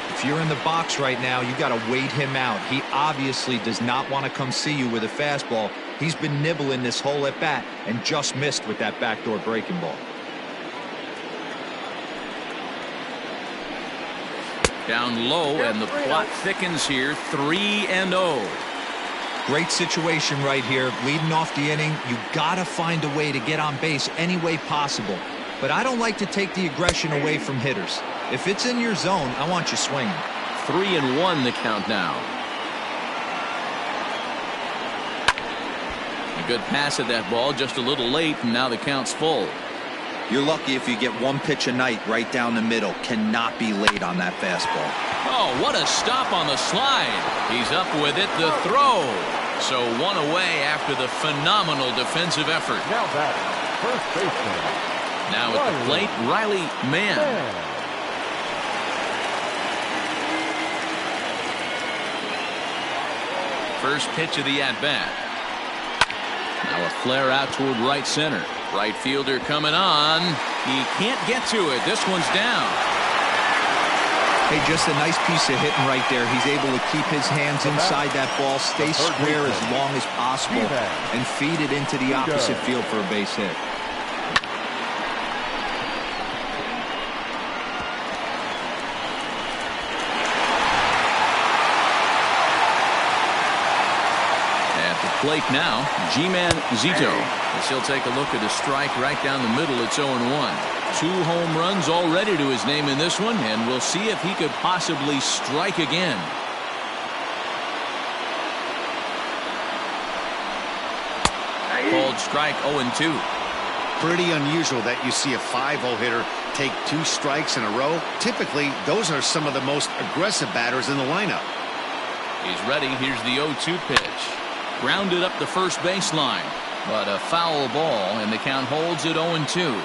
If you're in the box right now, you got to wait him out. He obviously does not want to come see you with a fastball. He's been nibbling this whole at bat and just missed with that backdoor breaking ball. Down low, and the plot thickens here. 3-0. Great situation right here. Leading off the inning, you got to find a way to get on base any way possible. But I don't like to take the aggression away from hitters. If it's in your zone, I want you swinging. 3-1 the count now. A good pass at that ball, just a little late, and now the count's full. You're lucky if you get one pitch a night right down the middle. Cannot be late on that fastball. Oh, what a stop on the slide. He's up with it, the throw. So 1 away after the phenomenal defensive effort. Now batting, first baseman. Now at the plate, Riley Mann. First pitch of the at-bat. Now a flare out toward right center. Right fielder coming on. He can't get to it. This one's down. Hey, just a nice piece of hitting right there. He's able to keep his hands inside that ball, stay square as long as possible, and feed it into the opposite field for a base hit. Plate now, G-Man Zito. As he'll take a look at a strike right down the middle. It's 0-1. 2 home runs already to his name in this one, and we'll see if he could possibly strike again. Called strike 0-2. Pretty unusual that you see a 5-0 hitter take 2 strikes in a row. Typically, those are some of the most aggressive batters in the lineup. He's ready. Here's the 0-2 pitch. Grounded up the first baseline, but a foul ball, and the count holds at 0-2.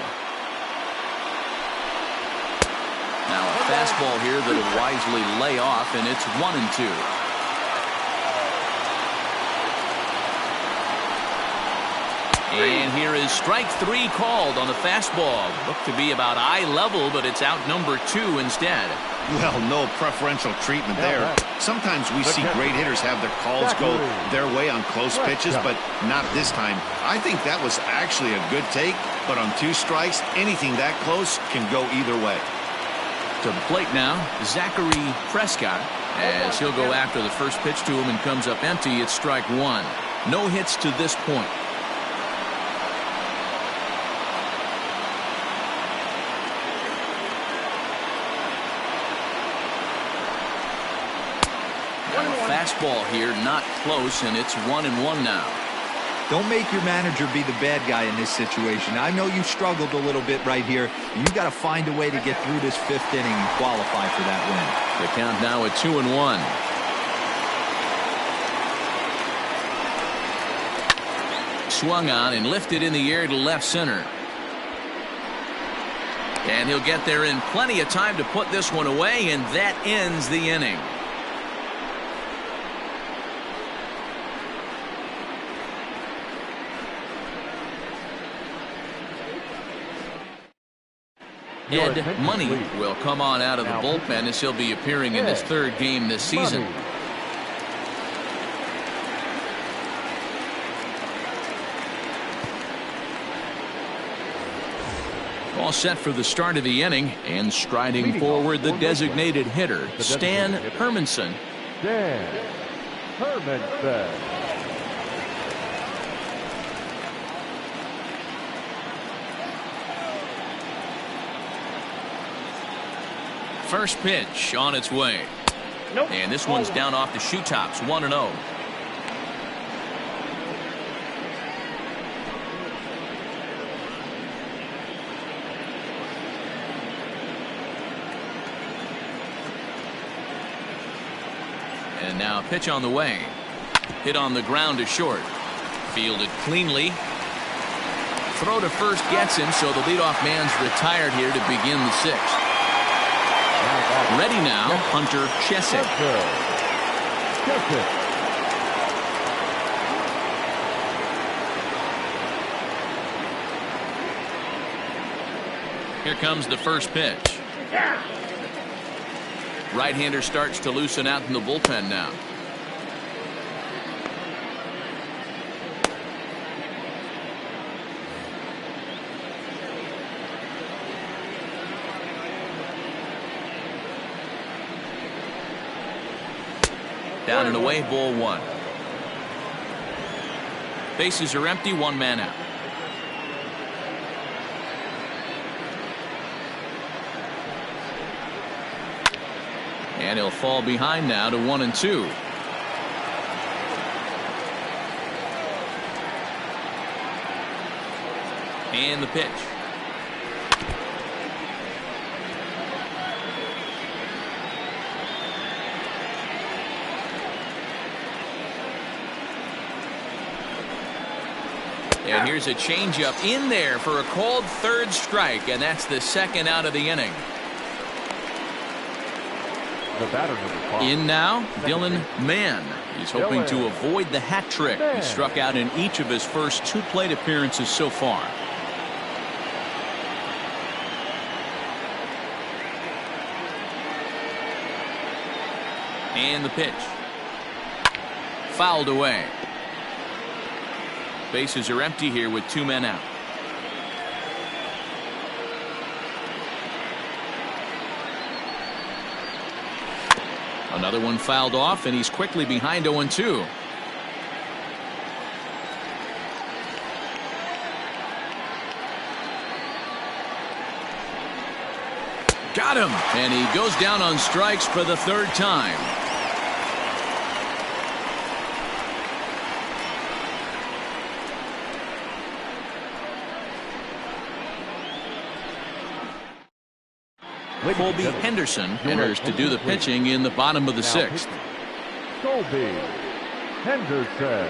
Now a fastball here that will wisely lay off, and it's 1-2. And here is strike 3 called on the fastball. Looked to be about eye level, but it's out number 2 instead. Well, no preferential treatment there. Sometimes we see great hitters have their calls go their way on close pitches, but not this time. I think that was actually a good take, but on 2 strikes, anything that close can go either way. To the plate now, Zachary Prescott, as he'll go after the first pitch to him and comes up empty. It's strike 1. No hits to this point. Fastball here, not close, and it's 1-1 now. Don't make your manager be the bad guy in this situation. I know you struggled a little bit right here. You got to find a way to get through this 5th inning and qualify for that win. The count now at 2-1. Swung on and lifted in the air to left center. And he'll get there in plenty of time to put this one away, and that ends the inning. Ed Money will come on out of the bullpen as he'll be appearing in his 3rd game this season. All set for the start of the inning, and striding forward the designated hitter, Stan Hermanson. Dan Hermanson. First pitch on its way. Nope. And this one's down off the shoe tops, 1-0. And now a pitch on the way. Hit on the ground to short. Fielded cleanly. Throw to first gets him, so the leadoff man's retired here to begin the 6th. Ready now, Hunter Chesick. Here comes the first pitch. Right-hander starts to loosen out in the bullpen now. Down and away, ball 1. Bases are empty, 1 man out. And he'll fall behind now to 1-2. And the pitch. And here's a changeup in there for a called 3rd strike, and that's the 2nd out of the inning. The batter number 5. In now, Dylan Mann. He's hoping to avoid the hat trick. He struck out in each of his first 2 plate appearances so far. And the pitch. Fouled away. Bases are empty here with 2 men out. Another one fouled off, and he's quickly behind 0-2. Got him, and he goes down on strikes for the 3rd time. Colby Henderson enters to do the pitching in the bottom of the 6th. Colby Henderson.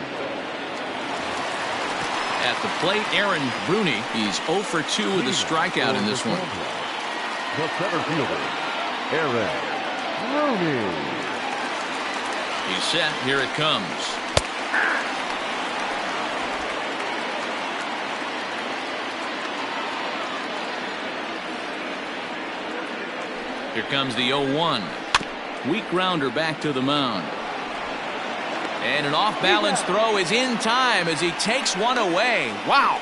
At the plate, Aaron Bruni. He's 0 for 2 with a strikeout in this one. The center fielder, Aaron Bruni. He's set. Here it comes. Here comes the 0-1. Weak grounder back to the mound. And an off-balance throw is in time as he takes one away. Wow.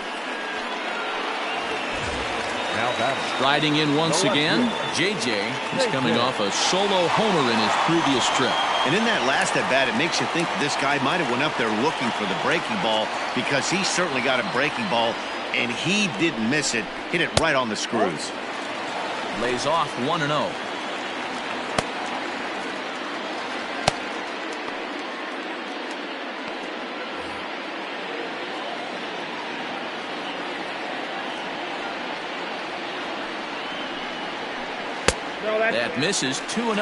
Striding in once again, JJ is coming off a solo homer in his previous trip. And in that last at-bat, it makes you think this guy might have went up there looking for the breaking ball, because he certainly got a breaking ball, and he didn't miss it. Hit it right on the screws. Lays off 1-0. That misses. 2-0.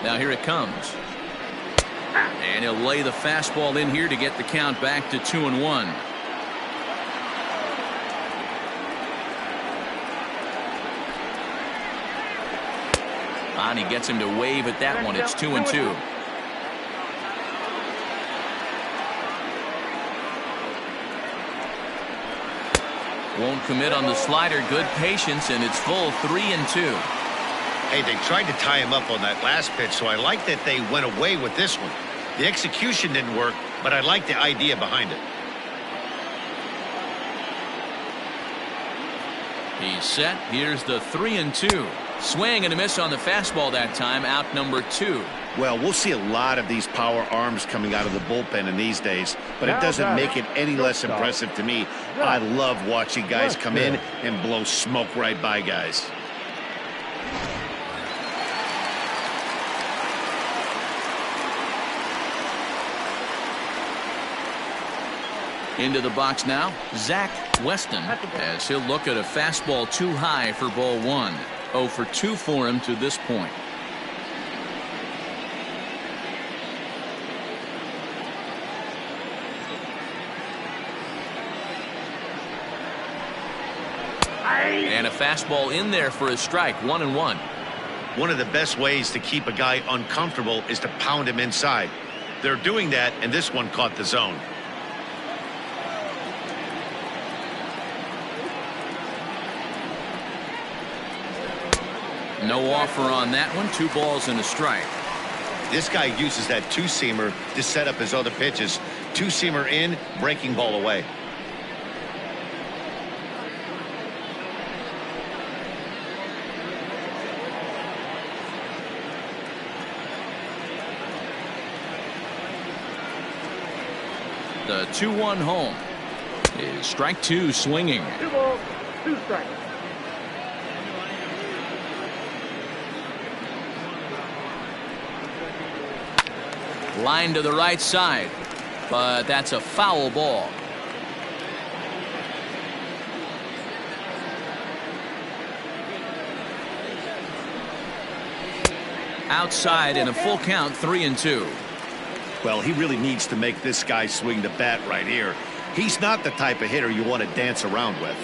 Now here it comes. And he'll lay the fastball in here to get the count back to 2-1. And he gets him to wave at that one. It's 2-2. Won't commit on the slider. Good patience, and it's full 3-2. Hey, they tried to tie him up on that last pitch, so I like that they went away with this one. The execution didn't work, but I like the idea behind it. He's set. Here's the 3-2. Swing and a miss on the fastball that time. Out number 2. Well, we'll see a lot of these power arms coming out of the bullpen in these days, but it doesn't make it any less impressive to me. I love watching guys come in and blow smoke right by guys. Into the box now, Zach Weston, as he'll look at a fastball too high for ball 1. 0 for 2 for him to this point. And a fastball in there for a strike. 1-1. One of the best ways to keep a guy uncomfortable is to pound him inside. They're doing that, and this one caught the zone. No offer on that one. 2 balls and a strike. This guy uses that two-seamer to set up his other pitches. Two-seamer in, breaking ball away. The 2-1 home is strike 2 swinging. 2 balls, 2 strikes. Line to the right side, but that's a foul ball. Outside in a full count. 3-2. Well, he really needs to make this guy swing the bat right here. He's not the type of hitter you want to dance around with.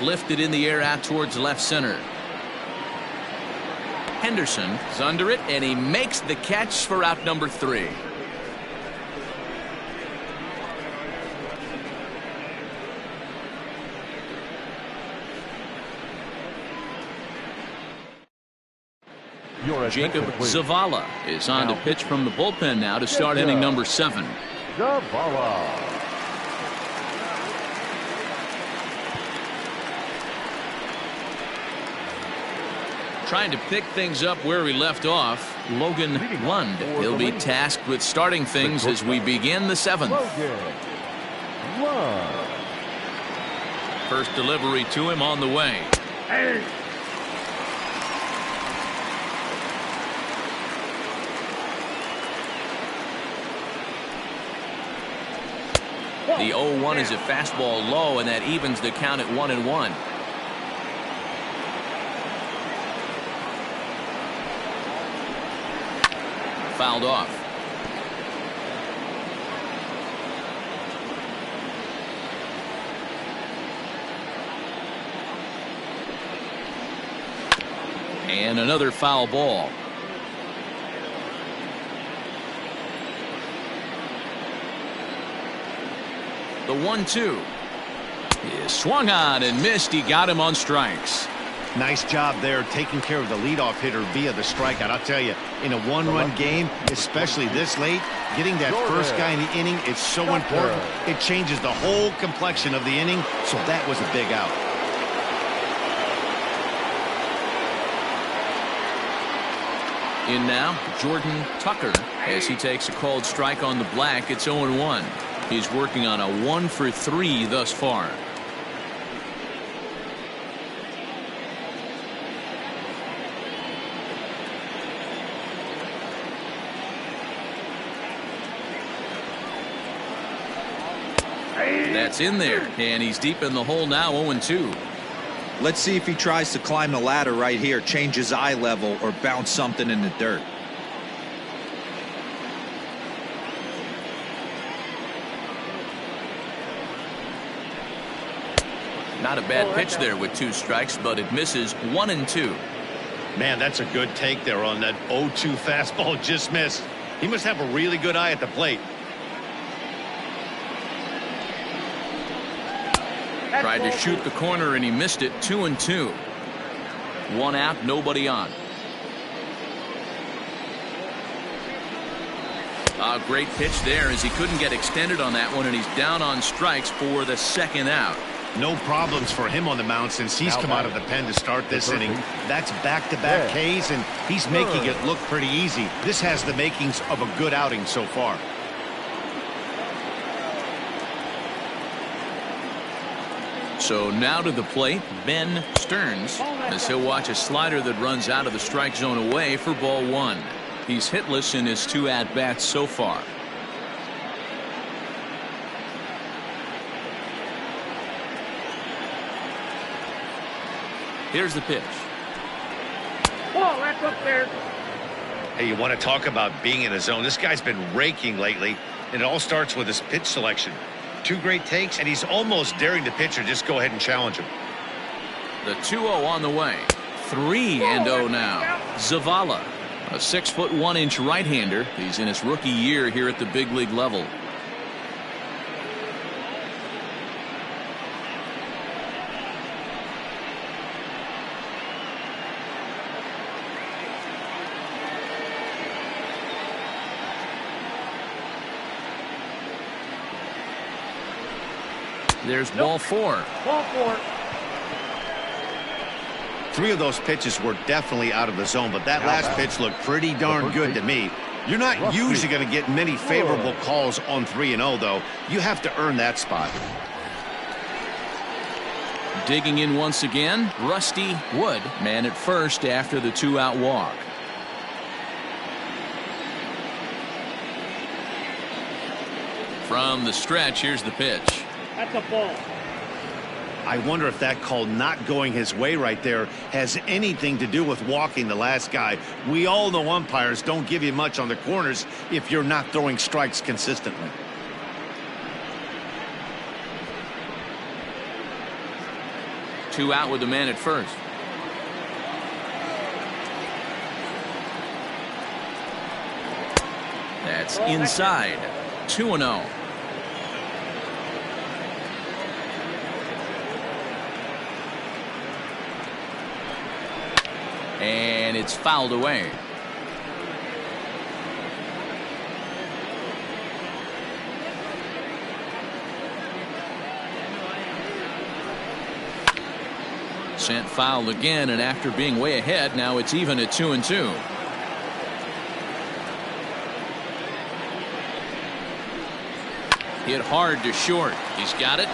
Lifted in the air out towards left center. Henderson is under it, and he makes the catch for out number 3. Jacob Zavala is on to pitch from the bullpen now to start inning number 7. Zavala. Trying to pick things up where we left off, Logan Lund. He'll be tasked with starting things as we begin the 7th. First delivery to him on the way. The 0-1 is a fastball low, and that evens the count at 1-1. Fouled off. And another foul ball. The 1-2 is swung on and missed. He got him on strikes. Nice job there taking care of the leadoff hitter via the strikeout. I'll tell you, in a one-run game, especially this late, getting that first guy in the inning is so important. It changes the whole complexion of the inning, so that was a big out. In now, Jordan Tucker, as he takes a called strike on the black. It's 0-1. He's working on a 1-for-3 thus far. That's in there, and he's deep in the hole now. 0-2. Let's see if he tries to climb the ladder right here, change his eye level, or bounce something in the dirt. Not a bad pitch there with 2 strikes, but it misses. 1-2. Man, that's a good take there on that 0-2 fastball. Just missed. He must have a really good eye at the plate. Tried to shoot the corner and he missed it. 2-2. 1 out, nobody on. A great pitch there as he couldn't get extended on that one, and he's down on strikes for the 2nd out. No problems for him on the mound since he's come out of the pen to start this inning. That's back-to-back Ks, and he's making it look pretty easy. This has the makings of a good outing so far. So now to the plate, Ben Stearns, as he'll watch a slider that runs out of the strike zone away for ball 1. He's hitless in his 2 at-bats so far. Here's the pitch. Ball, that's up there. Hey, you want to talk about being in a zone? This guy's been raking lately, and it all starts with his pitch selection. 2 great takes, and he's almost daring the pitcher just go ahead and challenge him. The 2-0 on the way. 3-0 now. Zavala, a 6-foot 1-inch right-hander. He's in his rookie year here at the big league level. There's ball 4. Ball 4. 3 of those pitches were definitely out of the zone, but that last pitch looked pretty darn good to me. You're not usually going to get many favorable calls on 3-0, though. You have to earn that spot. Digging in once again, Rusty Wood, man at first after the 2-out walk. From the stretch, here's the pitch. That's a ball. I wonder if that call not going his way right there has anything to do with walking the last guy. We all know umpires don't give you much on the corners if you're not throwing strikes consistently. Two out with the man at first. That's inside. 2-0. And it's fouled away. Sent foul again, and after being way ahead, now it's even at 2-2. Hit hard to short. He's got it.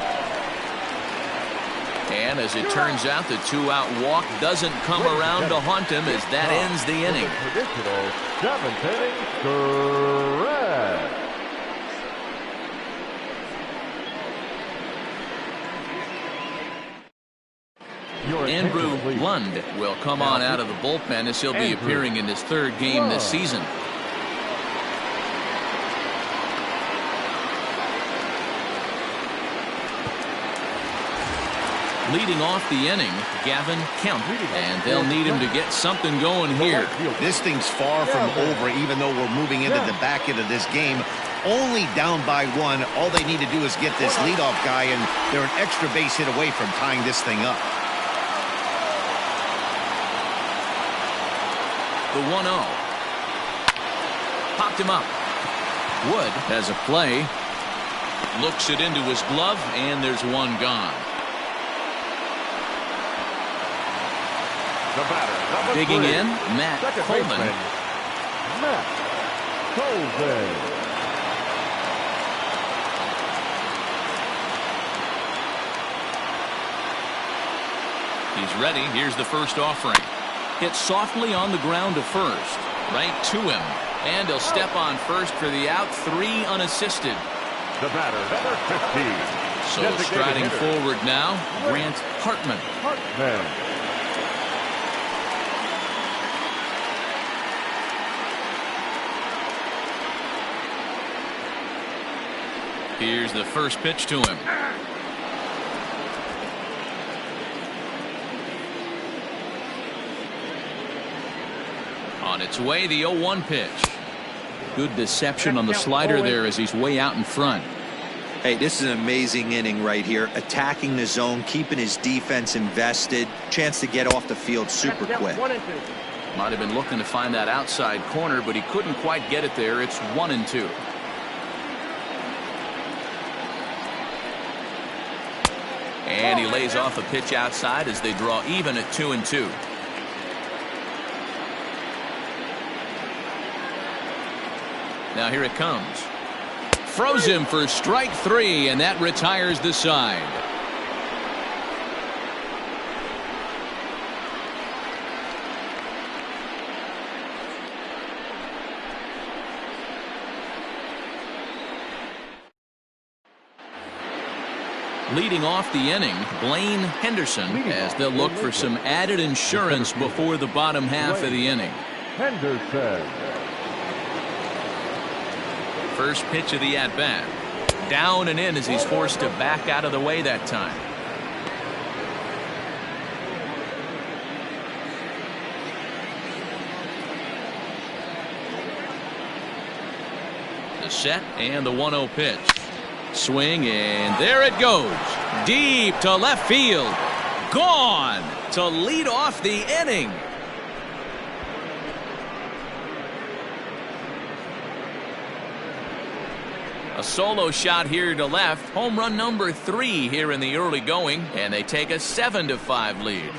And as it turns out, the 2-out walk doesn't come around to haunt him as that ends the inning. Traditional 7th inning correct. Andrew Lund will come on out of the bullpen as he'll be appearing in his 3rd game this season. Leading off the inning, Gavin Kemp, and they'll need him to get something going here. This thing's far from over, even though we're moving into the back end of this game. Only down by 1. All they need to do is get this leadoff guy, and they're an extra base hit away from tying this thing up. The 1-0. Popped him up. Wood has a play. Looks it into his glove, and there's one gone. The batter, Digging 3, in, Matt second Coleman. baseman, Matt Coleman. He's ready. Here's the first offering. Hit softly on the ground to first. Right to him. And he'll step on first for the out. 3 unassisted. The batter, number 50. So Designated striding hitter, forward now, Grant Hartman. Hartman. Here's the first pitch to him. On its way, the 0-1 pitch. Good deception on the slider there as he's way out in front. Hey, this is an amazing inning right here. Attacking the zone, keeping his defense invested. Chance to get off the field super quick. 1 and 2. Might have been looking to find that outside corner, but he couldn't quite get it there. It's 1-2. And he lays off a pitch outside as they draw even at 2-2. Now here it comes. Throws him for strike 3, and that retires the side. Leading off the inning, Blaine Henderson, as they'll look for some added insurance before the bottom half of the inning. Henderson. First pitch of the at-bat. Down and in as he's forced to back out of the way that time. The set and the 1-0 pitch. Swing, and there it goes. Deep to left field. Gone to lead off the inning. A solo shot here to left. Home run number 3 here in the early going, and they take a 7-5 lead.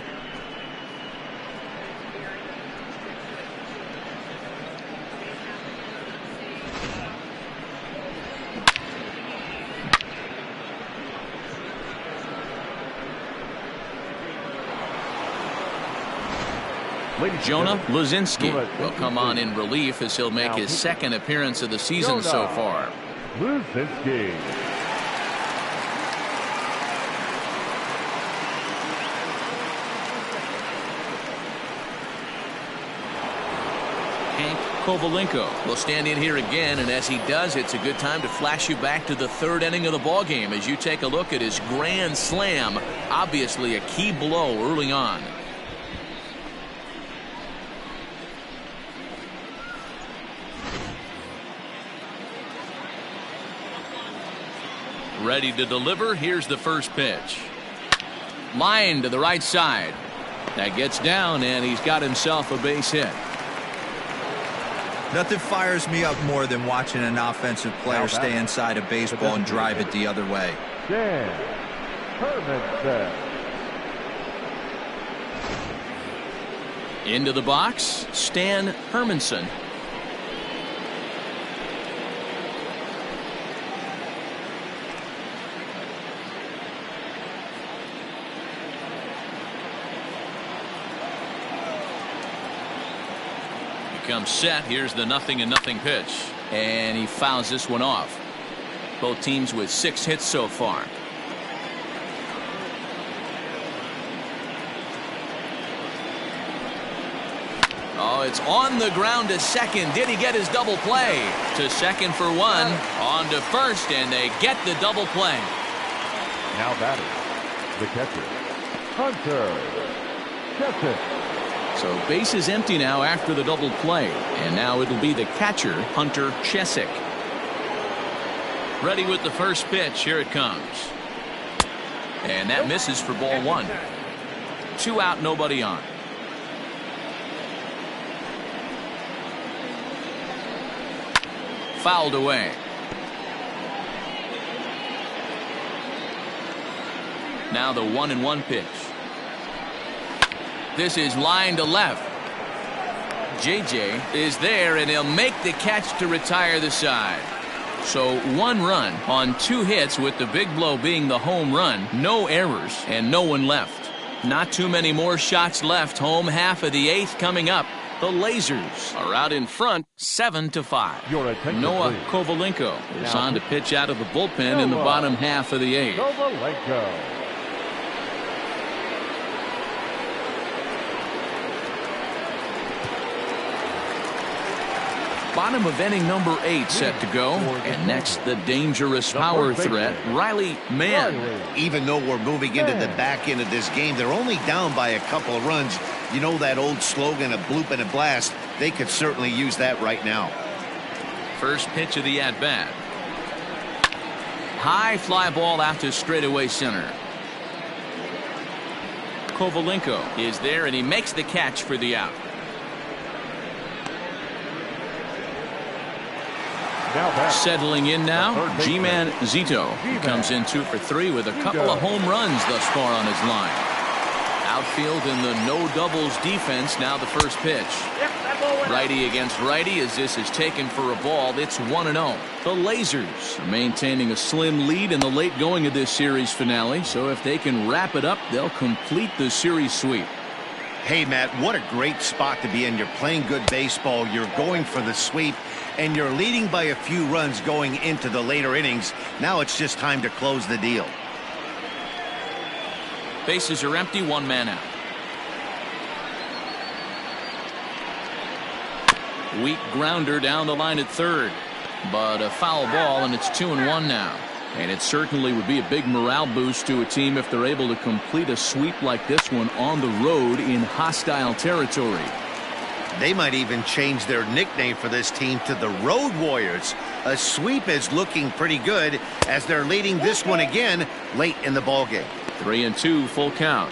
Jonah Luzinski will come on in relief as he'll make his second appearance of the season so far. Luzinski. Hank Kovalenko will stand in here again, and as he does, it's a good time to flash you back to the 3rd inning of the ball game as you take a look at his grand slam. Obviously a key blow early on. Ready to deliver. Here's the first pitch. Line to the right side. That gets down, and he's got himself a base hit. Nothing fires me up more than watching an offensive player stay inside a baseball and drive it the other way. Dan Hermanson. Into the box, Stan Hermanson. Comes set. Here's the 0-0 pitch, and he fouls this one off. Both teams with 6 hits so far. Oh, it's on the ground to second. Did he get his double play? To second for 1, on to first, and they get the double play. Now batting, the catcher, Hunter Chesick. So base is empty now after the double play. And now it'll be the catcher, Hunter Chesick. Ready with the first pitch. Here it comes. And that misses for ball one. 2 out, nobody on. Fouled away. Now the 1-1 pitch. This is line to left. JJ is there, and he'll make the catch to retire the side. So 1 run on 2 hits, with the big blow being the home run. No errors and no one left. Not too many more shots left. Home half of the 8th coming up. The Lasers are out in front 7-5. Noah Kovalenko is on to pitch out of the bullpen in the bottom half of the 8th. Kovalenko. Bottom of inning number 8 set to go. And next, the dangerous power threat, Riley Mann. Even though we're moving into the back end of this game, they're only down by a couple of runs. You know that old slogan, a bloop and a blast? They could certainly use that right now. First pitch of the at-bat. High fly ball out to straightaway center. Kovalenko is there, and he makes the catch for the out. Settling in now, G-Man Zito comes in 2 for 3 with a couple of home runs thus far on his line. Outfield in the no doubles defense. Now the first pitch. Righty against righty as this is taken for a ball. It's 1-0. The Lasers are maintaining a slim lead in the late going of this series finale. So if they can wrap it up, they'll complete the series sweep. Hey, Matt, what a great spot to be in. You're playing good baseball. You're going for the sweep, and you're leading by a few runs going into the later innings. Now it's just time to close the deal. Bases are empty, 1 man out. Weak grounder down the line at third, but a foul ball, and it's 2-1 now. And it certainly would be a big morale boost to a team if they're able to complete a sweep like this one on the road in hostile territory. They might even change their nickname for this team to the Road Warriors. A sweep is looking pretty good as they're leading this one again late in the ballgame. 3-2, full count.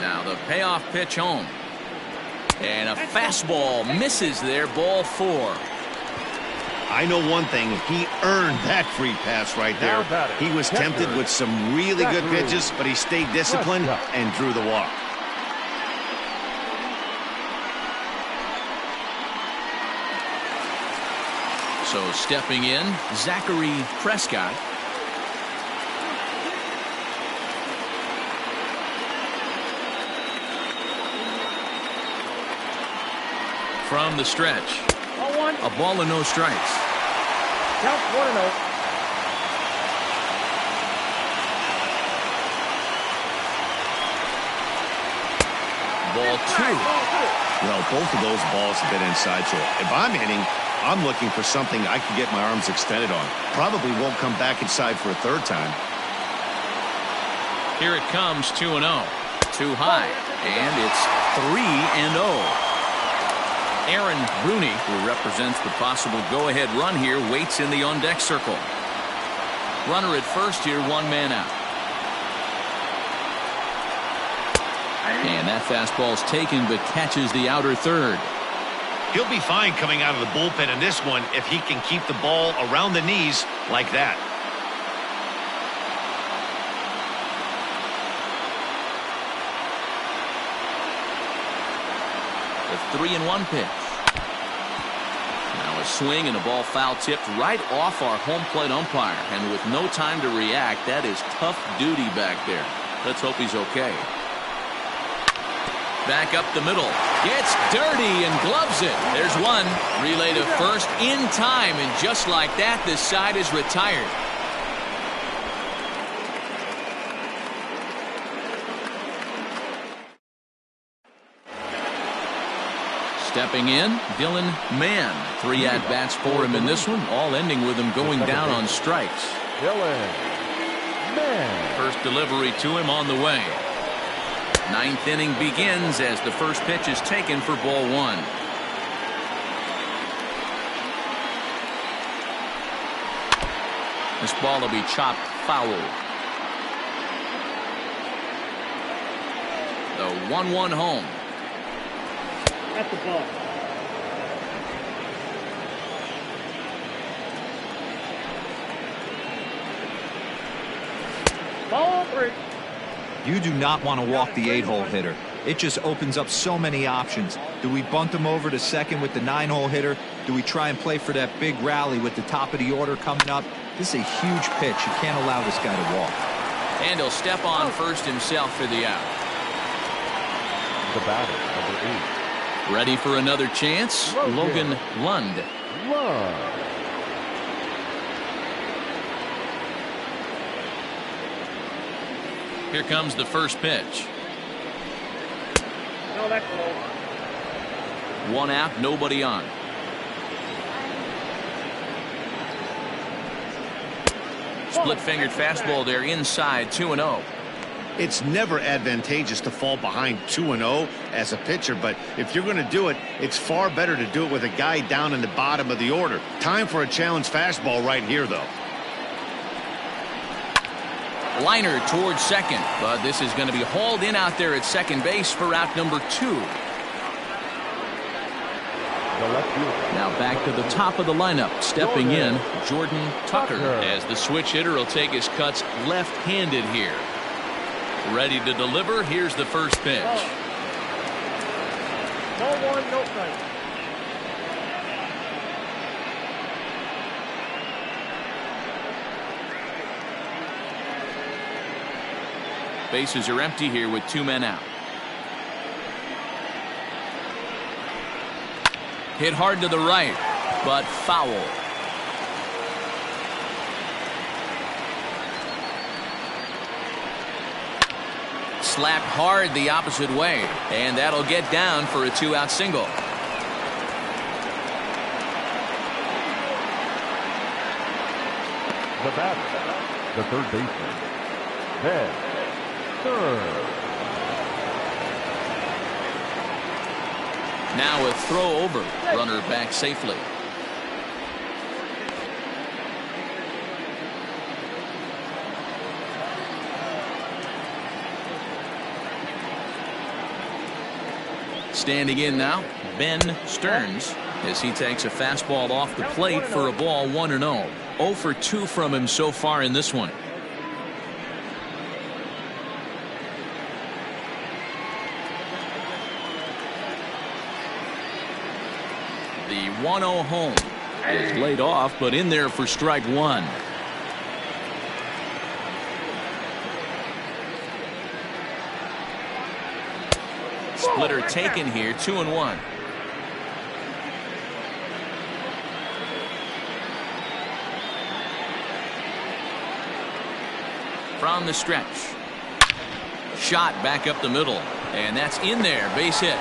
Now the payoff pitch home. And a fastball misses there, ball 4. I know one thing, he earned that free pass right there. He was tempted with some really good pitches, but he stayed disciplined and drew the walk. So stepping in, Zachary Prescott. From the stretch. A ball and no strikes. Count 1-0. Ball 2. Well, both of those balls have been inside, so if I'm hitting, I'm looking for something I can get my arms extended on. Probably won't come back inside for a third time. Here it comes, 2-0. Too high, and it's 3-0. Aaron Bruni, who represents the possible go-ahead run here, waits in the on-deck circle. Runner at first here, 1 man out. And that fastball's taken but catches the outer third. He'll be fine coming out of the bullpen in this one if he can keep the ball around the knees like that. The 3-1 pitch. Now a swing and a ball foul tipped right off our home plate umpire. And with no time to react, that is tough duty back there. Let's hope he's okay. Back up the middle. Gets dirty and gloves it. There's one. Relay to first in time. And just like that, this side is retired. Stepping in, Dylan Mann. 3 at-bats for him in this one, all ending with him going down on strikes. Dylan Mann. First delivery to him on the way. 9th inning begins as the first pitch is taken for ball 1. This ball will be chopped foul. The 1-1 home. At the ball. Ball 3. You do not want to walk the 8-hole hitter. It just opens up so many options. Do we bunt him over to second with the 9-hole hitter? Do we try and play for that big rally with the top of the order coming up? This is a huge pitch. You can't allow this guy to walk. And he'll step on first himself for the out. The batter, number 8. Ready for another chance? Logan Lund. Lund. Here comes the first pitch. No, that's low. 1 out, nobody on. Split-fingered fastball there inside, 2-0. It's never advantageous to fall behind 2-0 as a pitcher, but if you're going to do it, it's far better to do it with a guy down in the bottom of the order. Time for a challenge fastball right here, though. Liner towards second, but this is going to be hauled in out there at second base for out number 2. The left fielder. Now back to the top of the lineup. Stepping in, Jordan Tucker, as the switch hitter will take his cuts left-handed here. Ready to deliver. Here's the first pitch. No 1, no strike. Bases are empty here with 2 men out. Hit hard to the right, but foul. Slapped hard the opposite way, and that'll get down for a 2-out single. The batter, the third baseman, Ben Third. Now a throw over, runner back safely. Standing in now, Ben Stearns, as he takes a fastball off the plate for a ball 1-0. 0 for 2 from him so far in this one. The 1-0 home is laid off, but in there for strike 1. Splitter taken here, 2-1. From the stretch. Shot back up the middle, and that's in there, base hit.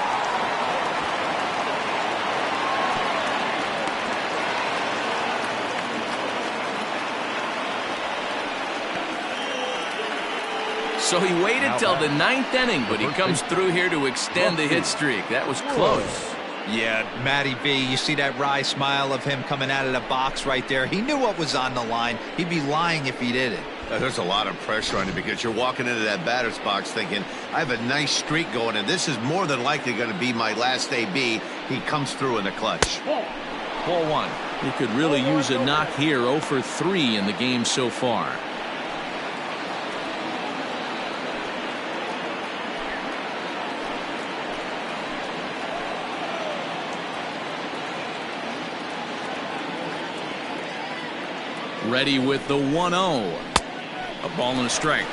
So he waited till the 9th inning, but he comes through here to extend the hit streak. That was close. Yeah, Matty B, you see that wry smile of him coming out of the box right there. He knew what was on the line. He'd be lying if he did it. There's a lot of pressure on you because you're walking into that batter's box thinking, I have a nice streak going, and this is more than likely going to be my last AB. He comes through in the clutch. Ball 1. He could really use a knock here. 0 for 3 in the game so far. Ready with the 1-0. A ball and a strike.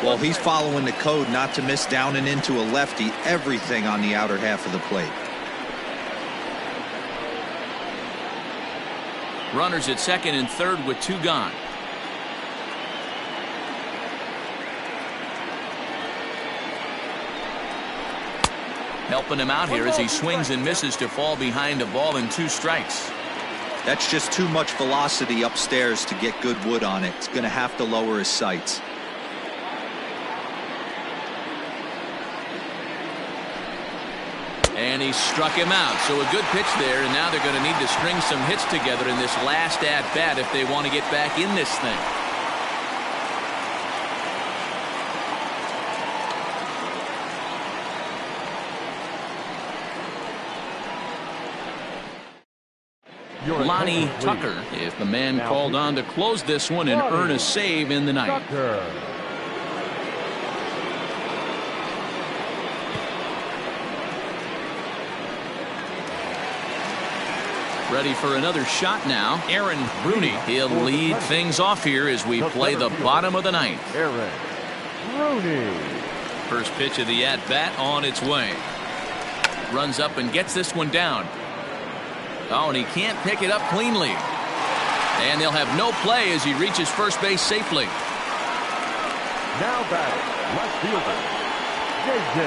Well, he's following the code not to miss down and into a lefty. Everything on the outer half of the plate. Runners at second and third with 2 gone. Helping him out here as he swings and misses to fall behind a ball and 2 strikes. That's just too much velocity upstairs to get good wood on it. It's going to have to lower his sights. And he struck him out. So a good pitch there, and now they're going to need to string some hits together in this last at-bat if they want to get back in this thing. Lonnie Tucker is the man called on to close this one and earn a save in the ninth. Ready for another shot now. Aaron Bruni. He'll lead things off here as we play the bottom of the ninth. Aaron Bruni. First pitch of the at-bat on its way. Runs up and gets this one down. Oh, and he can't pick it up cleanly. And they'll have no play as he reaches first base safely. Now batting, left fielder, JJ.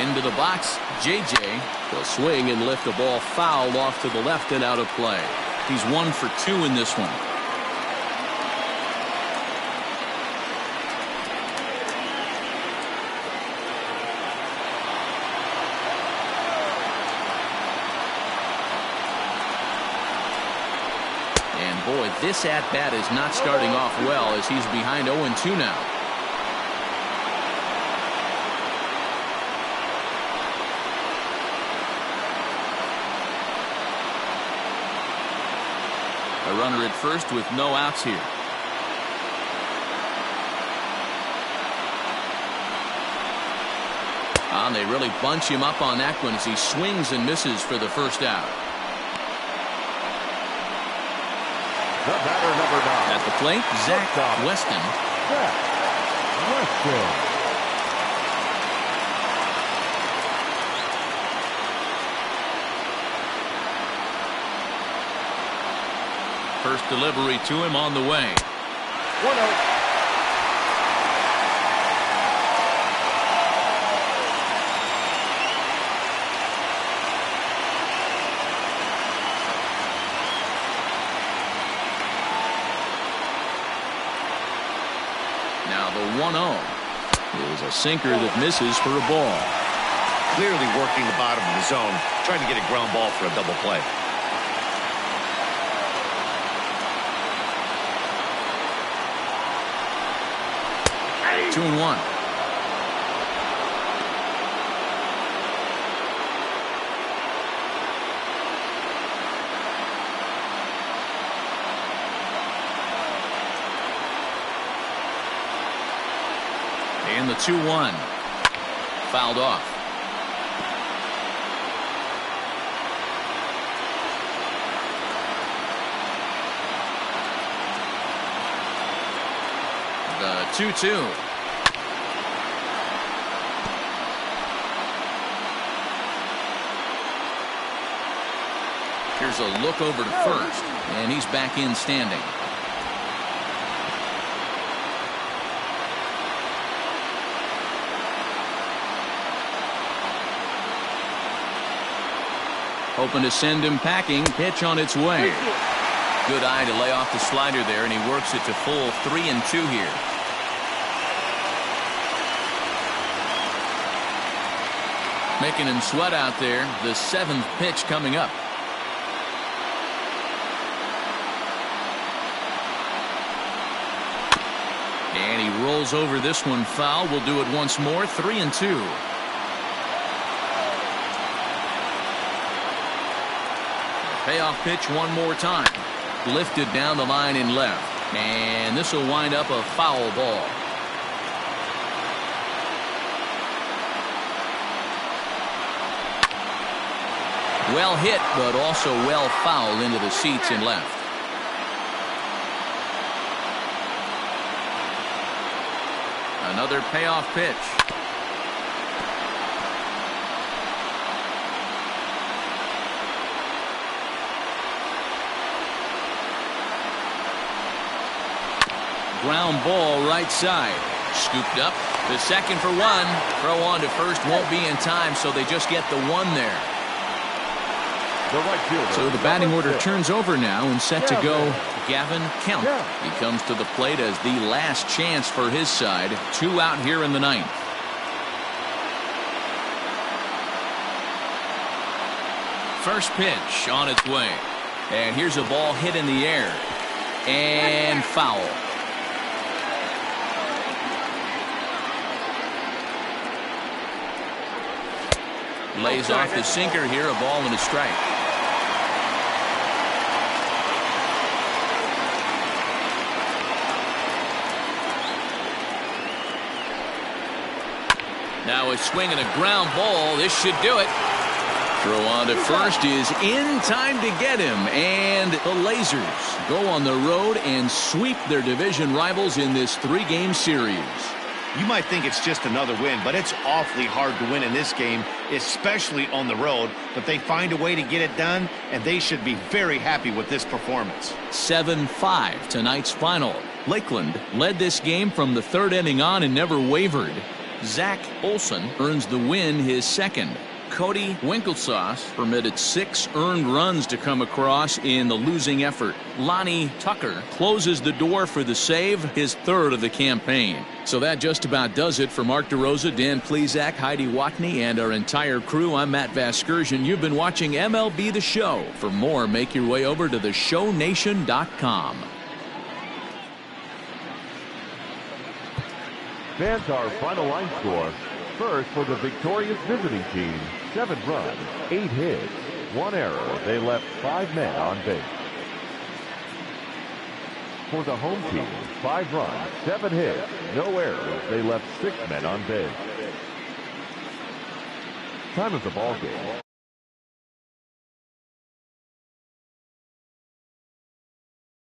Into the box, JJ will swing and lift a ball foul off to the left and out of play. He's 1 for 2 in this one. And boy, this at-bat is not starting off well as he's behind 0-2 now. A runner at first with no outs here. And they really bunch him up on that one as he swings and misses for the first out. The batter, number 9. At the plate, Zach Weston. Zach Weston. First delivery to him on the way. 1-0. Now the 1-0 is a sinker that misses for a ball. Clearly working the bottom of the zone, trying to get a ground ball for a double play. Two and 1. And the 2-1 fouled off. The 2-2. Here's a look over to first, and he's back in standing. Hoping to send him packing. Pitch on its way. Good eye to lay off the slider there, and he works it to full 3-2 here. Making him sweat out there. The 7th pitch coming up. And he rolls over this one foul. We'll do it once more. 3-2. Payoff pitch one more time. Lifted down the line in left. And this will wind up a foul ball. Well hit, but also well fouled into the seats in left. Another payoff pitch. ground ball right side. Scooped up. The second for one. Throw on to first won't be in time, so they just get the one there. So the batting order turns over now and set to go Gavin Count. He comes to the plate as the last chance for his side. 2 out here in the ninth. First pitch on its way. And here's a ball hit in the air. And foul. Lays off the sinker here, a ball and a strike. Now a swing and a ground ball. This should do it. Throw on to first is in time to get him. And the Lasers go on the road and sweep their division rivals in this 3-game series. You might think it's just another win, but it's awfully hard to win in this game, especially on the road. But they find a way to get it done, and they should be very happy with this performance. 7-5 tonight's final. Lakeland led this game from the 3rd inning on and never wavered. Zach Olson earns the win, his second. Cody Winkelsauce permitted 6 earned runs to come across in the losing effort. Lonnie Tucker closes the door for the save, his 3rd of the campaign. So that just about does it for Mark DeRosa, Dan Plesac, Heidi Watney, and our entire crew. I'm Matt Vasgersian. You've been watching MLB The Show. For more, make your way over to theshownation.com. Fans, our final line score. First, for the victorious visiting team, 7 runs, 8 hits, 1 error. They left 5 men on base. For the home team, 5 runs, 7 hits, no errors. They left 6 men on base. Time of the ball game.